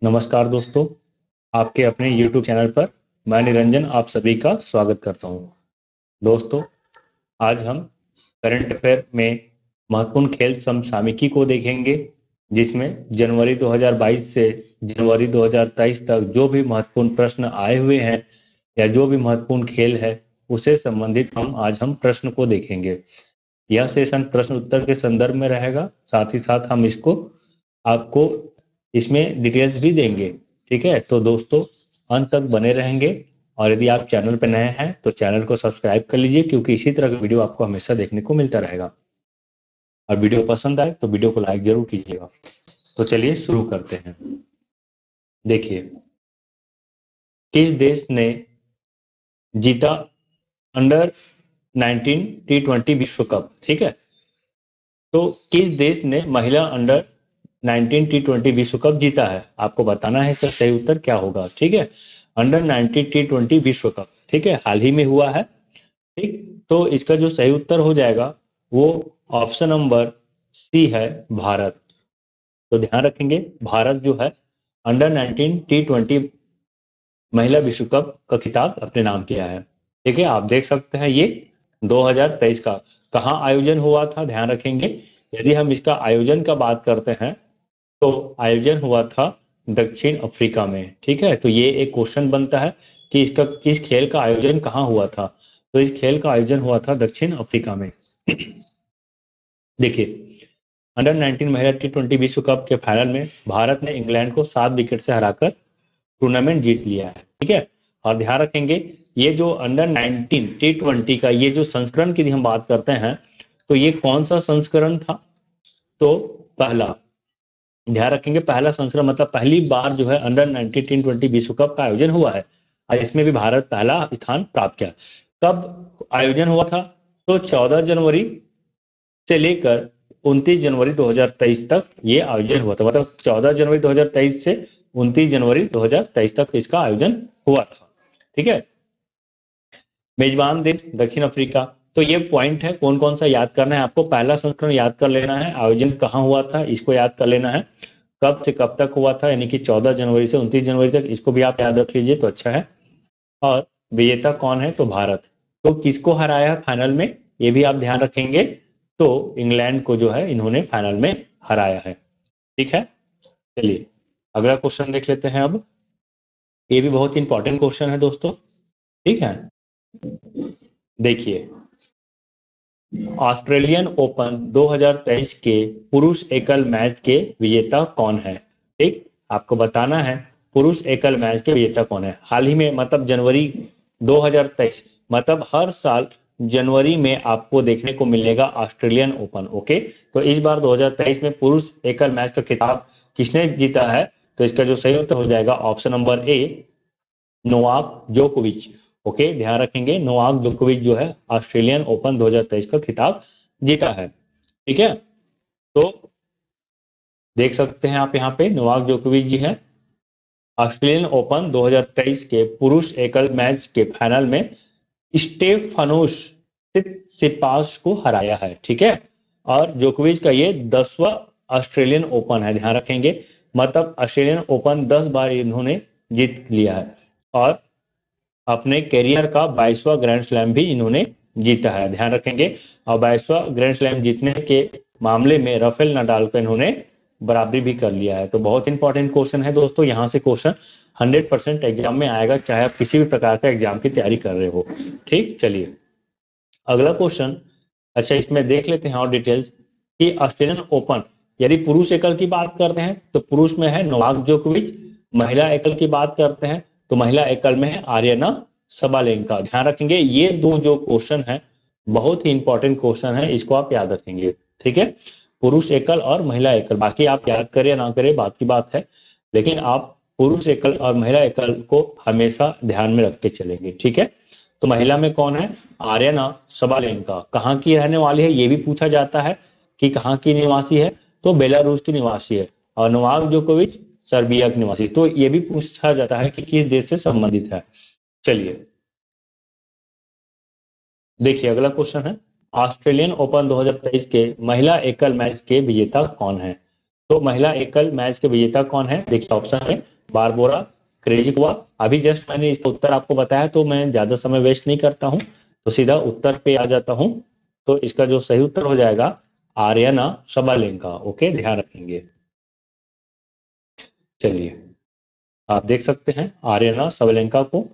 नमस्कार दोस्तों, आपके अपने YouTube चैनल पर मैं निरंजन आप सभी का स्वागत करता हूं। दोस्तों, आज हम करंट अफेयर में महत्वपूर्ण खेल समसामयिकी को देखेंगे, जिसमें जनवरी 2022 से जनवरी 2023 तक जो भी महत्वपूर्ण प्रश्न आए हुए हैं या जो भी महत्वपूर्ण खेल है, उससे संबंधित हम प्रश्न को देखेंगे। यह सेशन प्रश्न उत्तर के संदर्भ में रहेगा, साथ ही साथ हम इसको आपको इसमें डिटेल्स भी देंगे। ठीक है, तो दोस्तों अंत तक बने रहेंगे और यदि आप चैनल पर नए हैं तो चैनल को सब्सक्राइब कर लीजिए, क्योंकि इसी तरह का वीडियो आपको हमेशा देखने को मिलता रहेगा। और वीडियो पसंद आए तो वीडियो को लाइक जरूर कीजिएगा। तो चलिए शुरू करते हैं। देखिए, किस देश ने जीता अंडर 19 T20 विश्व कप? ठीक है, तो किस देश ने महिला अंडर 19 T20 विश्व कप जीता है? आपको बताना है इसका सही उत्तर क्या होगा। ठीक है, अंडर 19 T20 विश्व कप, ठीक है, हाल ही में हुआ है। ठीक, तो इसका जो सही उत्तर हो जाएगा वो ऑप्शन नंबर सी है, भारत। तो ध्यान रखेंगे, भारत जो है अंडर 19 T20 महिला विश्व कप का खिताब अपने नाम किया है। ठीक है, आप देख सकते हैं ये 2023 का कहाँ आयोजन हुआ था, ध्यान रखेंगे। यदि हम इसका आयोजन का बात करते हैं तो आयोजन हुआ था दक्षिण अफ्रीका में। ठीक है, तो ये एक क्वेश्चन बनता है कि इस खेल का आयोजन कहाँ हुआ था। तो इस खेल का आयोजन हुआ था दक्षिण अफ्रीका में। देखिए, अंडर 19 महिला T20 विश्व कप के फाइनल में भारत ने इंग्लैंड को 7 विकेट से हराकर टूर्नामेंट जीत लिया है। ठीक है, और ध्यान रखेंगे ये जो अंडर 19 T20 का ये जो संस्करण की हम बात करते हैं, तो ये कौन सा संस्करण था? तो पहला, ध्यान रखेंगे पहला संस्करण मतलब पहली बार जो है अंडर 19 T20 विश्व कप का आयोजन हुआ है और इसमें भी भारत पहला स्थान प्राप्त किया। कब आयोजन हुआ था? तो 14 जनवरी से लेकर 29 जनवरी 2023 तक ये आयोजन हुआ था। मतलब 14 जनवरी 2023 से 29 जनवरी 2023 तक इसका आयोजन हुआ था। ठीक है, मेजबान देश दक्षिण अफ्रीका। तो ये पॉइंट है, कौन कौन सा याद करना है आपको। पहला संस्करण याद कर लेना है, आयोजन कहाँ हुआ था इसको याद कर लेना है, कब से कब तक हुआ था, यानी कि 14 जनवरी से 29 जनवरी तक, इसको भी आप याद रख लीजिए तो अच्छा है। और विजेता कौन है? तो भारत। तो किसको हराया फाइनल में, ये भी आप ध्यान रखेंगे। तो इंग्लैंड को जो है इन्होंने फाइनल में हराया है। ठीक है, चलिए अगला क्वेश्चन देख लेते हैं अब। ये भी बहुत इंपॉर्टेंट क्वेश्चन है दोस्तों। ठीक है, देखिए, ऑस्ट्रेलियन ओपन 2023 के पुरुष एकल मैच के विजेता कौन है? ठीक, आपको बताना है पुरुष एकल मैच के विजेता कौन है। हाल ही में मतलब जनवरी 2023, मतलब हर साल जनवरी में आपको देखने को मिलेगा ऑस्ट्रेलियन ओपन। ओके, तो इस बार 2023 में पुरुष एकल मैच का खिताब किसने जीता है? तो इसका जो सही उत्तर हो जाएगा ऑप्शन नंबर ए, नोवाक जोकोविच। ओके, ध्यान रखेंगे नोवाक जोकोविच जो है ऑस्ट्रेलियन ओपन 2023 का खिताब जीता है। ठीक है, तो देख सकते हैं आप यहाँ पे नोवाक जोकोविच जी है ऑस्ट्रेलियन ओपन 2023 के पुरुष एकल मैच के फाइनल में स्टेफानोस सिपास को हराया है। ठीक है, और जोकोविच का ये 10वां ऑस्ट्रेलियन ओपन है, ध्यान रखेंगे। मतलब ऑस्ट्रेलियन ओपन 10 बार इन्होंने जीत लिया है और अपने करियर का 22वां ग्रैंड स्लैम भी इन्होंने जीता है, ध्यान रखेंगे। और 22वां ग्रैंड स्लैम जीतने के मामले में राफेल नडाल को इन्होंने बराबरी भी कर लिया है। तो बहुत इंपॉर्टेंट क्वेश्चन है दोस्तों, यहाँ से क्वेश्चन 100% एग्जाम में आएगा, चाहे आप किसी भी प्रकार का एग्जाम की तैयारी कर रहे हो। ठीक, चलिए अगला क्वेश्चन। अच्छा, इसमें देख लेते हैं और डिटेल्स कि ऑस्ट्रेलियन ओपन यदि पुरुष एकल की बात करते हैं तो पुरुष में है नोवाक जोकोविच, महिला एकल की बात करते हैं तो महिला एकल में है आर्यना सबालेंका। ध्यान रखेंगे ये दो जो क्वेश्चन है बहुत ही इंपॉर्टेंट क्वेश्चन है, इसको आप याद रखेंगे। ठीक है, पुरुष एकल और महिला एकल, बाकी आप याद करें ना करें बात की बात है, लेकिन आप पुरुष एकल और महिला एकल को हमेशा ध्यान में रख के चलेंगे। ठीक है, तो महिला में कौन है? आर्यना सबालेंका। कहाँ की रहने वाली है ये भी पूछा जाता है कि कहाँ की निवासी है, तो बेलारूस की निवासी है। और नोवाक जोकोविच सर्बिया की निवासी। तो ये भी पूछा जाता है कि किस देश से संबंधित है। चलिए देखिए अगला क्वेश्चन है, ऑस्ट्रेलियन ओपन 2023 के महिला एकल मैच के विजेता कौन है? तो महिला एकल मैच के विजेता कौन है? देखिए ऑप्शन है बारबोरा क्रेजिकोवा। अभी जस्ट मैंने इसका उत्तर आपको बताया, तो मैं ज्यादा समय वेस्ट नहीं करता हूं, तो सीधा उत्तर पे आ जाता हूं। तो इसका जो सही उत्तर हो जाएगा आर्यना सबालेंका। ओके, ध्यान रखेंगे। चलिए, आप देख सकते हैं आर्यना सबलेंका को।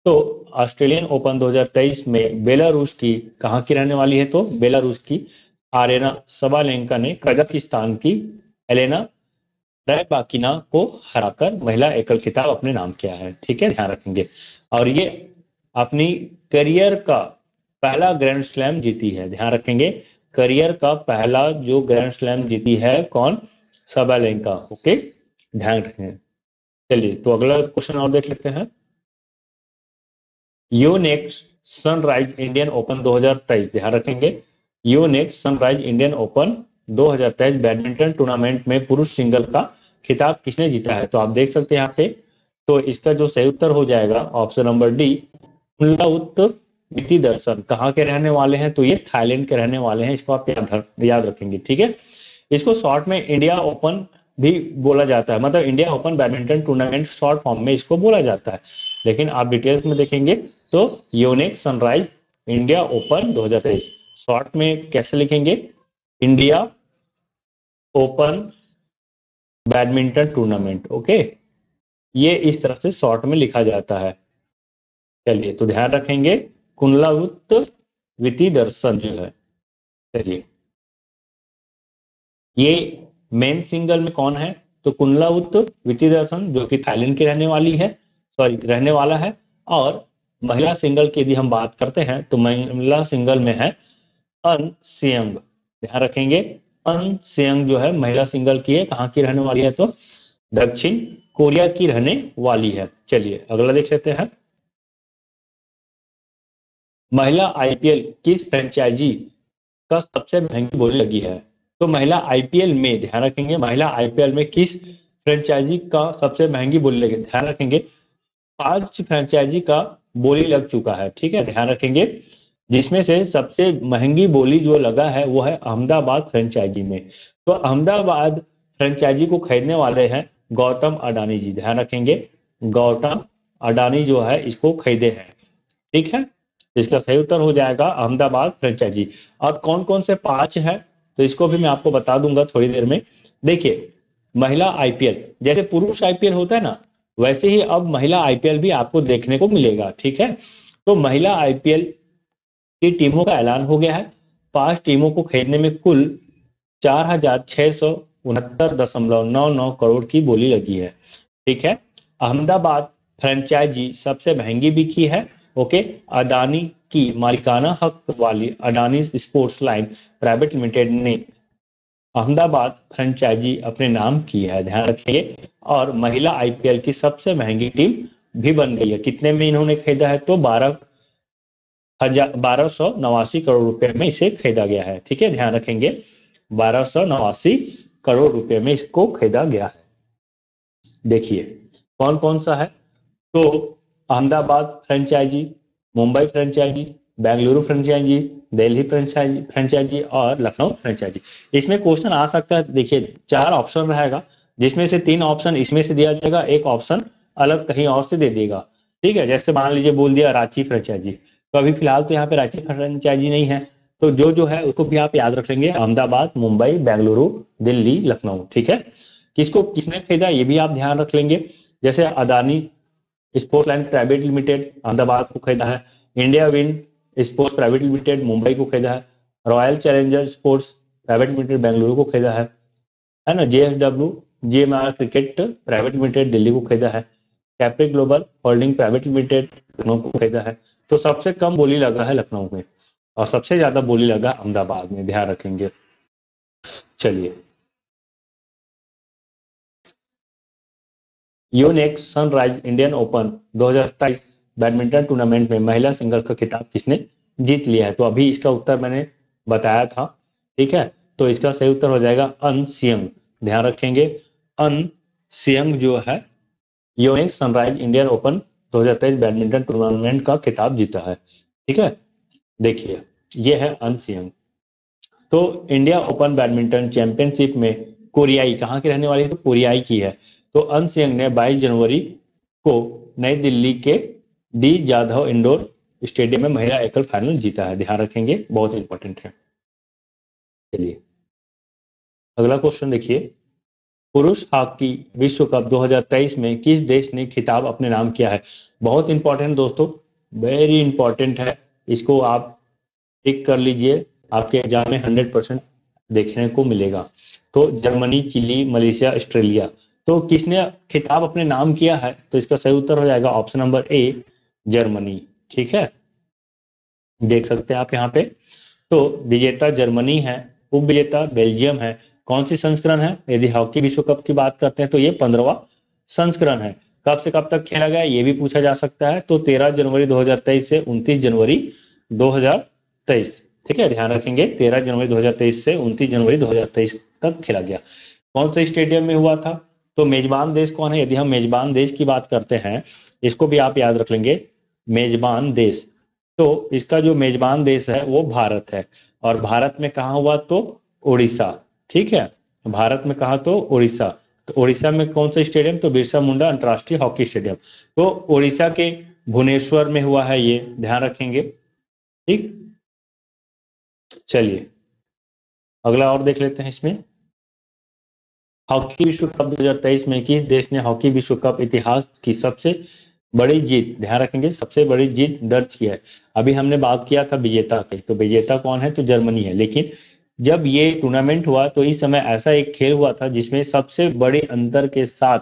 तो ऑस्ट्रेलियन ओपन 2023 में बेलारूस की कहाँ की रहने वाली है? तो बेलारूस की आर्यना सबालेंका ने कजाकिस्तान की एलेना रैबाकिना को हराकर महिला एकल खिताब अपने नाम किया है। ठीक है, ध्यान रखेंगे। और ये अपनी करियर का पहला ग्रैंड स्लैम जीती है। ध्यान रखेंगे, करियर का पहला जो ग्रैंड स्लैम जीती है कौन? सबालेंका। ओके, ध्यान रखेंगे। चलिए, तो अगला क्वेश्चन और देख लेते हैं। योनेक्स सनराइज इंडियन ओपन 2023, ध्यान रखेंगे, Yonex sunrise Indian open 2023 badminton tournament में पुरुष सिंगल का खिताब किसने जीता है? तो आप देख सकते हैं यहाँ पे। तो इसका जो सही उत्तर हो जाएगा ऑप्शन नंबर डी, कुनलाउत वितिदर्शन। कहाँ के रहने वाले हैं? तो ये थाईलैंड के रहने वाले हैं। इसको आप याद रखेंगे। ठीक है, इसको शॉर्ट में इंडिया ओपन भी बोला जाता है, मतलब India open badminton tournament short form में इसको बोला जाता है। लेकिन आप डिटेल्स में देखेंगे तो Yonex sunrise India open 2023 short में कैसे लिखेंगे? India open badminton tournament. Okay, ये इस तरह से शॉर्ट में लिखा जाता है। चलिए, तो ध्यान रखेंगे कुनलाउत वितिदर्शन जो है। चलिए, ये मेन सिंगल में कौन है? तो कुनलाउत वितिदर्शन, जो कि थाईलैंड की रहने वाली है, सॉरी रहने वाला है। और महिला सिंगल की यदि हम बात करते हैं तो महिला सिंगल में है अन सियंग। ध्यान रखेंगे, अन सियंग जो है महिला सिंगल की है, कहाँ की रहने वाली है? तो दक्षिण कोरिया की रहने वाली है। चलिए, अगला देख लेते हैं। महिला आईपीएल किस फ्रेंचाइजी का सबसे महंगी बोली लगी है? तो महिला आईपीएल में, ध्यान रखेंगे, महिला आईपीएल में किस फ्रेंचाइजी का सबसे महंगी बोली लगी? ध्यान रखेंगे 5 फ्रेंचाइजी का बोली लग चुका है। ठीक है, ध्यान रखेंगे, जिसमें से सबसे महंगी बोली जो लगा है वो है अहमदाबाद फ्रेंचाइजी में। तो अहमदाबाद फ्रेंचाइजी को खरीदने वाले हैं गौतम अडानी जी। ध्यान रखेंगे, गौतम अडानी जो है इसको खरीदे हैं। ठीक है, इसका सही उत्तर हो जाएगा अहमदाबाद फ्रेंचाइजी। और कौन कौन से 5 है तो इसको भी मैं आपको बता दूंगा थोड़ी देर में। देखिए, महिला आईपीएल जैसे पुरुष आईपीएल होता है ना, वैसे ही अब महिला आईपीएल भी आपको देखने को मिलेगा। ठीक है, तो महिला आईपीएल की टीमों का ऐलान हो गया है। 5 टीमों को खरीदने में कुल 4,669.99 करोड़ की बोली लगी है। ठीक है, अहमदाबाद फ्रेंचाइजी सबसे महंगी बिकी है। ओके, अडानी की मालिकाना हक वाली Adani sports line private limited ने अहमदाबाद फ्रेंचाइजी अपने नाम की है। ध्यान रखिए, और महिला आईपीएल की सबसे महंगी टीम भी बन गई है। कितने में इन्होंने खरीदा है? तो 1289 करोड़ रुपए में इसे खरीदा गया है। ठीक है, ध्यान रखेंगे 1289 करोड़ रुपए में इसको खरीदा गया है। देखिए कौन कौन सा है, तो Ahmedabad franchise, Mumbai franchise, Bengaluru franchise, Delhi franchise और लखनऊ फ्रेंचाइजी। इसमें क्वेश्चन आ सकता है। देखिए 4 ऑप्शन रहेगा, जिसमें से 3 ऑप्शन इसमें से दिया जाएगा, एक ऑप्शन अलग कहीं और से दे देगा। ठीक है, जैसे मान लीजिए बोल दिया रांची फ्रेंचाइजी, तो अभी फिलहाल तो यहाँ पे रांची फ्रेंचाइजी नहीं है, तो जो है उसको भी आप याद रख लेंगे, अहमदाबाद, मुंबई, बेंगलुरु, दिल्ली, लखनऊ। ठीक है, किसको किसने खरीदा ये भी आप ध्यान रख लेंगे। जैसे Adani sports line private limited Ahmedabad को खरीदा है, India win sports private limited Mumbai को खरीदा है, royal challenger sports private limited Bengaluru को खरीदा है ना, JSW GMR cricket private limited Delhi को खरीदा है, Capri global holding private limited Lucknow को खरीदा है। तो सबसे कम बोली लगा है लखनऊ में और सबसे ज्यादा बोली लगा अहमदाबाद में। ध्यान रखेंगे। चलिए, Yonex sunrise Indian open 2023 badminton tournament में महिला सिंगल का खिताब किसने जीत लिया है? तो अभी इसका उत्तर मैंने बताया था। ठीक है, तो इसका सही उत्तर हो जाएगा अन सियंग। ध्यान रखेंगे, अन सियंग जो है Yonex sunrise Indian open 2023 badminton tournament का खिताब जीता है। ठीक है, देखिए ये है अन सियंग। तो इंडिया ओपन बैडमिंटन चैंपियनशिप में कोरियाई, कहाँ की रहने वाली है? तो कोरियाई की है। तो अनसियंग ने 22 जनवरी को नई दिल्ली के डी जाधव इंडोर स्टेडियम में महिला एकल फाइनल जीता है। ध्यान रखेंगे, बहुत इंपॉर्टेंट है। चलिए अगला क्वेश्चन देखिए, पुरुष हॉकी विश्व कप 2023 में किस देश ने खिताब अपने नाम किया है? बहुत इंपॉर्टेंट दोस्तों, वेरी इंपॉर्टेंट है, इसको आप टिक कर लीजिए, आपके एग्जाम में 100% देखने को मिलेगा। तो जर्मनी, चिली, मलेशिया, ऑस्ट्रेलिया। तो किसने खिताब अपने नाम किया है? तो इसका सही उत्तर हो जाएगा ऑप्शन नंबर ए, जर्मनी। ठीक है, देख सकते हैं आप यहाँ पे। तो विजेता जर्मनी है, उप विजेता बेल्जियम है। कौन सी संस्करण है? यदि हॉकी विश्व कप की बात करते हैं तो ये 15वां संस्करण है। कब से कब तक खेला गया ये भी पूछा जा सकता है। तो 13 जनवरी 2023 से 29 जनवरी 2023। ठीक है, ध्यान रखेंगे, 13 जनवरी 2023 से 29 जनवरी 2023 तक खेला गया। कौन से स्टेडियम में हुआ था? तो मेजबान देश कौन है? यदि हम मेजबान देश की बात करते हैं, इसको भी आप याद रख लेंगे, मेजबान देश। तो इसका जो मेजबान देश है वो भारत है। और भारत में कहाँ हुआ? तो उड़ीसा। ठीक है, भारत में कहा? तो उड़ीसा। तो उड़ीसा में कौन सा स्टेडियम? तो बिरसा मुंडा अंतर्राष्ट्रीय हॉकी स्टेडियम। तो उड़ीसा के भुवनेश्वर में हुआ है ये, ध्यान रखेंगे। ठीक, चलिए अगला और देख लेते हैं इसमें। हॉकी विश्व कप 2023 में किस देश ने हॉकी विश्व कप इतिहास की सबसे बड़ी जीत, ध्यान रखेंगे, सबसे बड़ी जीत दर्ज की है? अभी हमने बात किया था विजेता की, तो विजेता कौन है? तो जर्मनी है। लेकिन जब ये टूर्नामेंट हुआ तो इस समय ऐसा एक खेल हुआ था जिसमें सबसे बड़े अंतर के साथ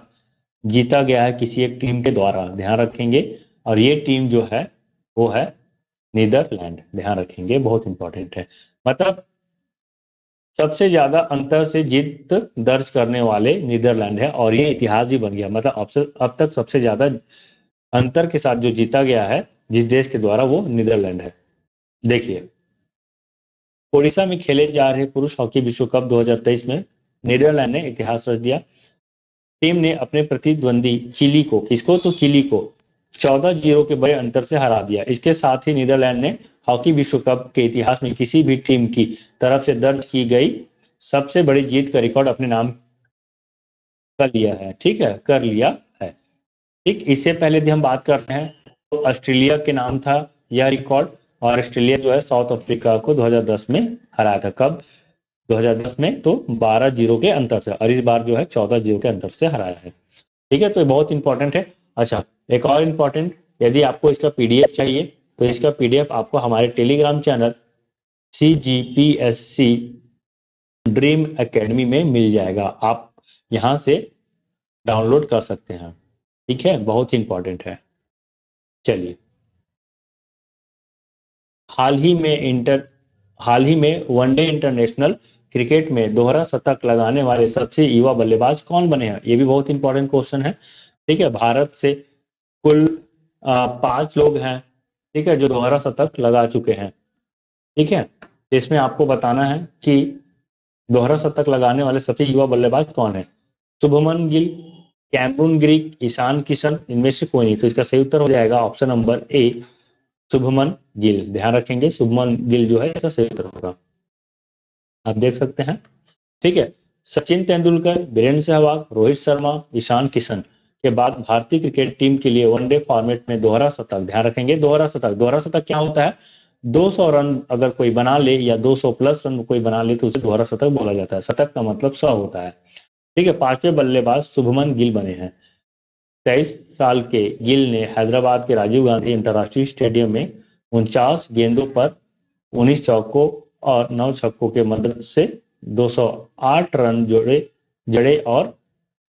जीता गया है किसी एक टीम के द्वारा, ध्यान रखेंगे। और ये टीम जो है वो है नीदरलैंड, ध्यान रखेंगे, बहुत इंपॉर्टेंट है। मतलब सबसे ज्यादा अंतर से जीत दर्ज करने वाले नीदरलैंड है, और ये इतिहास भी बन गया। मतलब अब तक सबसे ज्यादा अंतर के साथ जो जीता गया है जिस देश के द्वारा, वो नीदरलैंड है। देखिए, ओडिशा में खेले जा रहे पुरुष हॉकी विश्व कप 2023 में नीदरलैंड ने इतिहास रच दिया। टीम ने अपने प्रतिद्वंदी चिली को, किसको? तो चिली को 14-0 के बड़े अंतर से हरा दिया। इसके साथ ही नीदरलैंड ने हॉकी विश्व कप के इतिहास में किसी भी टीम की तरफ से दर्ज की गई सबसे बड़ी जीत का रिकॉर्ड अपने नाम कर लिया है। ठीक है, कर लिया है। ठीक, इससे पहले यदि हम बात करते हैं तो ऑस्ट्रेलिया के नाम था यह रिकॉर्ड, और ऑस्ट्रेलिया जो है साउथ अफ्रीका को 2010 में हराया था। कब? 2010 में, तो 12-0 के अंतर से, और इस बार जो है 14-0 के अंतर से हराया है। ठीक है, तो ये बहुत इंपॉर्टेंट है। अच्छा, एक और इंपॉर्टेंट, यदि आपको इसका पीडीएफ चाहिए तो इसका पीडीएफ आपको हमारे Telegram channel CGPSC dream academy में मिल जाएगा। आप यहाँ से डाउनलोड कर सकते हैं। ठीक है, बहुत इंपॉर्टेंट है। चलिए, हाल ही में वनडे इंटरनेशनल क्रिकेट में दोहरा शतक लगाने वाले सबसे युवा बल्लेबाज कौन बने हैं? ये भी बहुत इंपॉर्टेंट क्वेश्चन है। ठीक है, भारत से कुल 5 लोग हैं, ठीक है, जो दोहरा शतक लगा चुके हैं। ठीक है, इसमें आपको बताना है कि दोहरा शतक लगाने वाले सबसे युवा बल्लेबाज कौन है? शुभमन गिल, कैमरून ग्रीक, ईशान किशन, इनमें से कोई नहीं। तो इसका सही उत्तर हो जाएगा option number A, Shubman Gill. ध्यान रखेंगे, शुभमन गिल जो है इसका सही उत्तर होगा। आप देख सकते हैं। ठीक है, सचिन तेंदुलकर, वीरेंद्र सहवाग, रोहित शर्मा, ईशान किशन के बाद भारतीय क्रिकेट टीम के लिए वनडे फॉर्मेट में दोहरा शतक, ध्यान रखेंगे, दोहरा शतक। दोहरा शतक क्या होता है? 200 रन अगर कोई बना ले या 200 प्लस रन कोई बना ले तो उसे दोहरा शतक बोला जाता है। शतक का मतलब 100 होता है। ठीक है, 5वें बल्लेबाज शुभमन गिल बने हैं। 23 साल के गिल ने हैदराबाद के राजीव गांधी अंतर्राष्ट्रीय स्टेडियम में 49 गेंदों पर 19 चौकों और 9 छक्कों के मदद से 208 रन जड़े और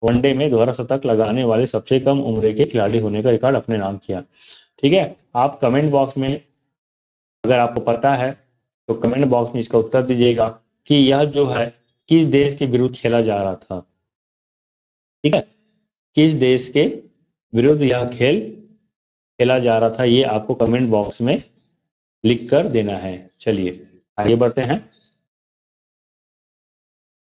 वनडे में दोहरा शतक लगाने वाले सबसे कम उम्र के खिलाड़ी होने का रिकॉर्ड अपने नाम किया। ठीक है, आप कमेंट बॉक्स में अगर आपको पता है तो कमेंट बॉक्स में इसका उत्तर दीजिएगा कि यह जो है किस देश के विरुद्ध खेला जा रहा था। ठीक है, किस देश के विरुद्ध यह खेल खेला जा रहा था, ये आपको कमेंट बॉक्स में लिख कर देना है। चलिए आगे बढ़ते हैं।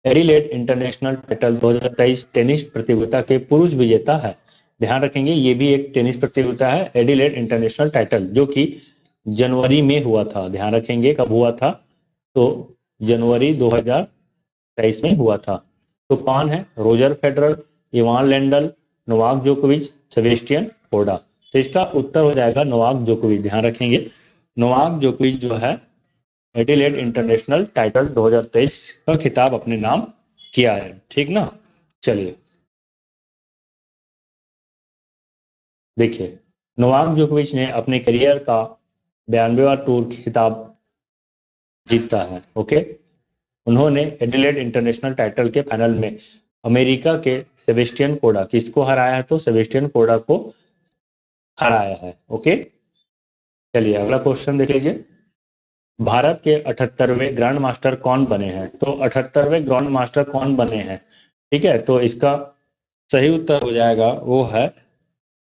एडिलेड इंटरनेशनल टाइटल 2023 टेनिस प्रतियोगिता के पुरुष विजेता है। ध्यान रखेंगे, ये भी एक टेनिस प्रतियोगिता है, एडिलेड इंटरनेशनल टाइटल, जो कि जनवरी में हुआ था। ध्यान रखेंगे कब हुआ था? तो जनवरी 2023 में हुआ था। तो कौन है? Roger Federer, Ivan Lendl, Novak जोकोविच, सेबेस्टियन कोर्डा। तो इसका उत्तर हो जाएगा नोवाक जोकोविच। ध्यान रखेंगे, नोवाक जोकोविच जो है एडिलेड इंटरनेशनल टाइटल 2023 का खिताब अपने नाम किया है। ठीक ना। चलिए देखिए, नोवाक जोकोविच ने अपने करियर का 92वां टूर खिताब जीता है। ओके, उन्होंने एडिलेड इंटरनेशनल टाइटल के फाइनल में अमेरिका के सेबेस्टियन कोर्डा, किसको हराया है? तो सेबेस्टियन कोर्डा को हराया है। ओके, चलिए अगला क्वेश्चन देख लीजिए। भारत के 78वें ग्रैंड मास्टर कौन बने हैं? तो 78वें ग्रैंड मास्टर कौन बने हैं? ठीक है, तो इसका सही उत्तर हो जाएगा वो है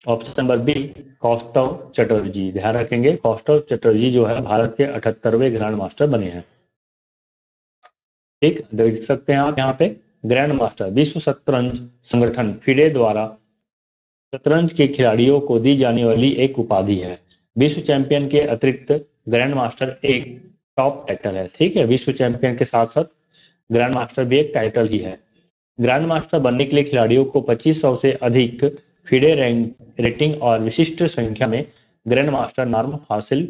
option number B, Kaustav Chatterjee. ध्यान रखेंगे, कौस्तव चटर्जी जो है भारत के 78वें ग्रैंड मास्टर बने हैं। ठीक, देख सकते हैं आप यहाँ पे ग्रैंड मास्टर विश्व शतरंज संगठन फिडे द्वारा शतरंज के खिलाड़ियों को दी जाने वाली एक उपाधि है। विश्व चैंपियन के अतिरिक्त ग्रैंड मास्टर एक टॉप टाइटल है। ठीक है, विश्व चैंपियन के साथ साथ ग्रैंड मास्टर भी एक टाइटल ही है। ग्रैंड मास्टर बनने के लिए खिलाड़ियों को 2500 से अधिक फिडे रैंक रेटिंग और विशिष्ट संख्या में ग्रैंड मास्टर नाम हासिल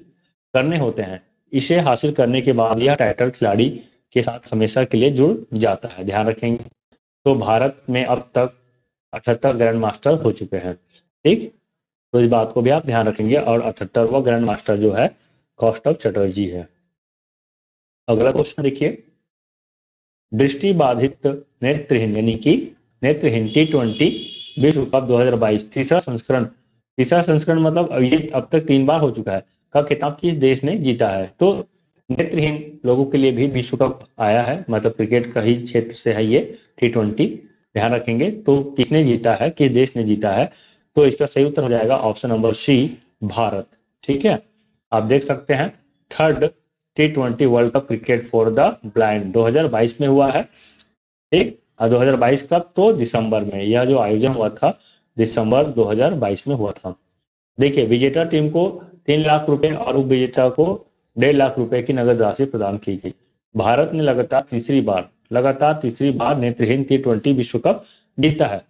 करने होते हैं। इसे हासिल करने के बाद यह टाइटल खिलाड़ी के साथ हमेशा के लिए जुड़ जाता है। ध्यान रखेंगे, तो भारत में अब तक 78 ग्रैंड मास्टर हो चुके हैं। ठीक, तो इस बात को भी आप ध्यान रखेंगे। और 78वां ग्रैंड मास्टर जो है कौस्तव चटर्जी है। अगला क्वेश्चन देखिए, दृष्टि बाधित नेत्रहीन यानी कि नेत्रहीन T20 विश्व कप 2022 तीसरा संस्करण मतलब ये अब तक 3 बार हो चुका है, का खिताब किस देश ने जीता है? तो नेत्रहीन लोगों के लिए भी विश्व कप आया है, मतलब क्रिकेट का ही क्षेत्र से है ये T20। ध्यान रखेंगे, तो किसने जीता है, किस देश ने जीता है? तो इसका सही उत्तर हो जाएगा ऑप्शन नंबर सी, भारत। ठीक है, आप देख सकते हैं third T20 world cup cricket for the blind 2022 में हुआ है। ठीक, और 2022 का तो दिसंबर में, यह जो आयोजन हुआ था दिसंबर 2022 में हुआ था। देखिए, विजेता टीम को 3 लाख रुपए और उप विजेता को 1.5 लाख रुपए की नगद राशि प्रदान की गई। भारत ने लगातार तीसरी बार नेत्रहीन T20 विश्व कप जीता है।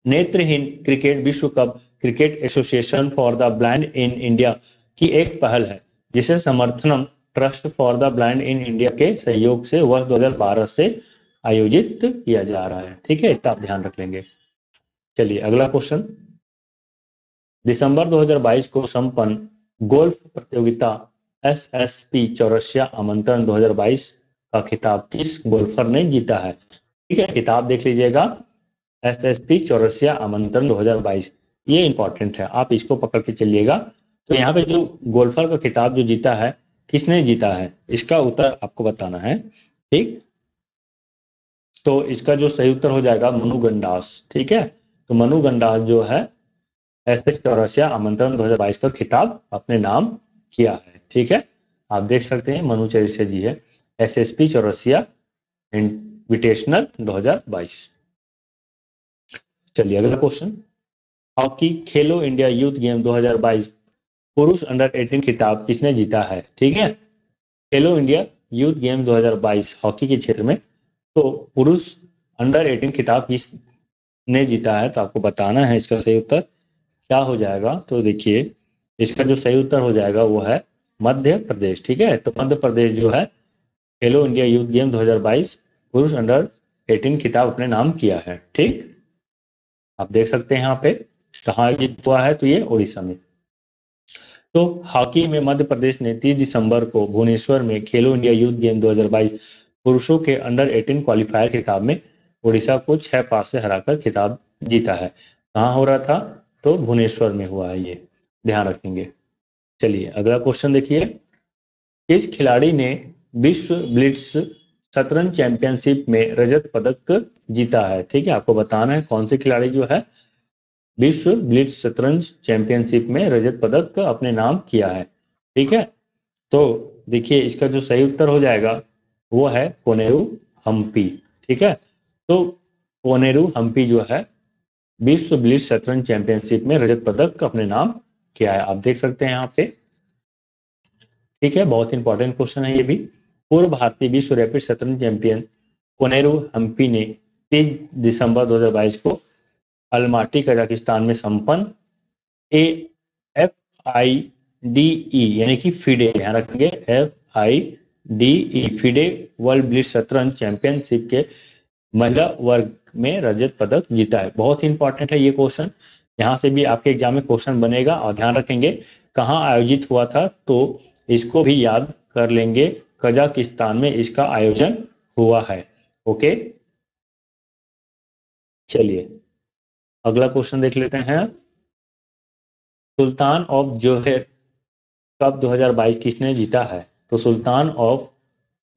नेत्रहीन क्रिकेट विश्व cup cricket association for the blind in India की एक पहल है, जिसे Samarthanam trust for the blind in India के सहयोग से वर्ष 2012 से आयोजित किया जा रहा है। ठीक है, इतना आप ध्यान रख लेंगे। चलिए अगला क्वेश्चन, दिसंबर 2022 को संपन्न गोल्फ प्रतियोगिता SSP चौरसिया आमंत्रण 2022 का खिताब किस गोल्फर ने जीता है? ठीक है, किताब देख लीजिएगा, SSP चौरसिया आमंत्रण 2022, ये इंपॉर्टेंट है, आप इसको पकड़ के चलिएगा। तो यहाँ पे जो गोल्फर का खिताब जो जीता है, किसने जीता है, इसका उत्तर आपको बताना है। ठीक, तो इसका जो सही उत्तर हो जाएगा मनु गंडास। ठीक है, तो मनु गंडास जो है SS चौरसिया आमंत्रण 2022 का खिताब अपने नाम किया है। ठीक है, आप देख सकते हैं मनु चौरसिया जी है SSP चौरसिया इनविटेशनल 2022। चलिए अगला क्वेश्चन, हॉकी खेलो इंडिया यूथ गेम 2022 पुरुष अंडर 18 खिताब किसने जीता है? ठीक है, खेलो इंडिया यूथ गेम 2022 हॉकी के क्षेत्र में, तो पुरुष अंडर 18 खिताब किसने जीता है? तो आपको बताना है इसका सही उत्तर क्या हो जाएगा। तो देखिए, इसका जो सही उत्तर हो जाएगा वो है मध्य प्रदेश। ठीक है, तो मध्य प्रदेश जो है खेलो इंडिया यूथ गेम 2022 पुरुष अंडर 18 खिताब अपने नाम किया है। ठीक, आप देख सकते हैं यहाँ पे कहाँ आयोजित हुआ है, तो ये उड़ीसा में। तो हॉकी में मध्य प्रदेश ने 30 दिसंबर को भुवनेश्वर में खेलो इंडिया यूथ गेम 2022 पुरुषों के अंडर 18 क्वालिफायर खिताब में उड़ीसा को 6-5 से हराकर खिताब जीता है। कहाँ हो रहा था? तो भुवनेश्वर में हुआ है ये, ध्यान रखेंगे। चलिए अगला क्वेश्चन देखिए, किस खिलाड़ी ने विश्व ब्लिट्स शतरंज चैंपियनशिप में रजत पदक जीता है? ठीक है, आपको बताना है कौन से खिलाड़ी जो है विश्व ब्लिट्ज शतरंज चैंपियनशिप में रजत पदक अपने नाम किया है। ठीक है, तो देखिए इसका जो सही उत्तर हो जाएगा वो है कोनेरू हम्पी। ठीक है, तो कोनेरू हम्पी जो है विश्व ब्लिट्ज शतरंज चैंपियनशिप में रजत पदक अपने नाम किया है। आप देख सकते हैं यहाँ पे। ठीक है, बहुत इंपॉर्टेंट क्वेश्चन है ये भी। पूर्व भारतीय विश्व रैपिड शतरंज चैंपियन कोनेरू हम्पी ने 30 दिसंबर 2022 को अलमाटी कजाकिस्तान में संपन्न AFIDE यानी कि FIDE, ध्यान रखेंगे FIDE FIDE वर्ल्ड ब्लिट्ज शतरंज चैंपियनशिप के महिला वर्ग में रजत पदक जीता है। बहुत ही इंपॉर्टेंट है ये क्वेश्चन, यहाँ से भी आपके एग्जाम में क्वेश्चन बनेगा। और ध्यान रखेंगे कहाँ आयोजित हुआ था, तो इसको भी याद कर लेंगे, कजाकिस्तान में इसका आयोजन हुआ है। ओके, चलिए अगला क्वेश्चन देख लेते हैं। सुल्तान ऑफ जोहर कप 2022 किसने जीता है? तो सुल्तान ऑफ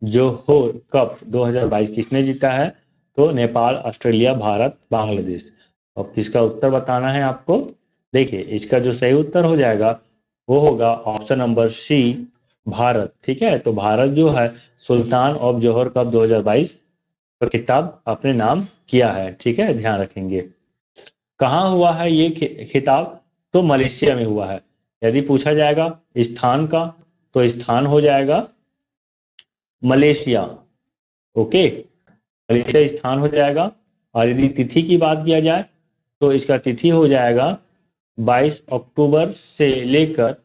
जोहोर कप 2022 किसने जीता है? तो नेपाल, ऑस्ट्रेलिया, भारत, बांग्लादेश। अब इसका उत्तर बताना है आपको। देखिए इसका जो सही उत्तर हो जाएगा वो होगा ऑप्शन नंबर सी, भारत। ठीक है, तो भारत जो है सुल्तान ऑफ जोहर कप 2022 का खिताब अपने नाम किया है। ठीक है, ध्यान रखेंगे। कहाँ हुआ है ये खिताब? तो मलेशिया में हुआ है। यदि पूछा जाएगा स्थान का, तो स्थान हो जाएगा मलेशिया। ओके, मलेशिया स्थान हो जाएगा। और यदि तिथि की बात किया जाए तो इसका तिथि हो जाएगा 22 अक्टूबर से लेकर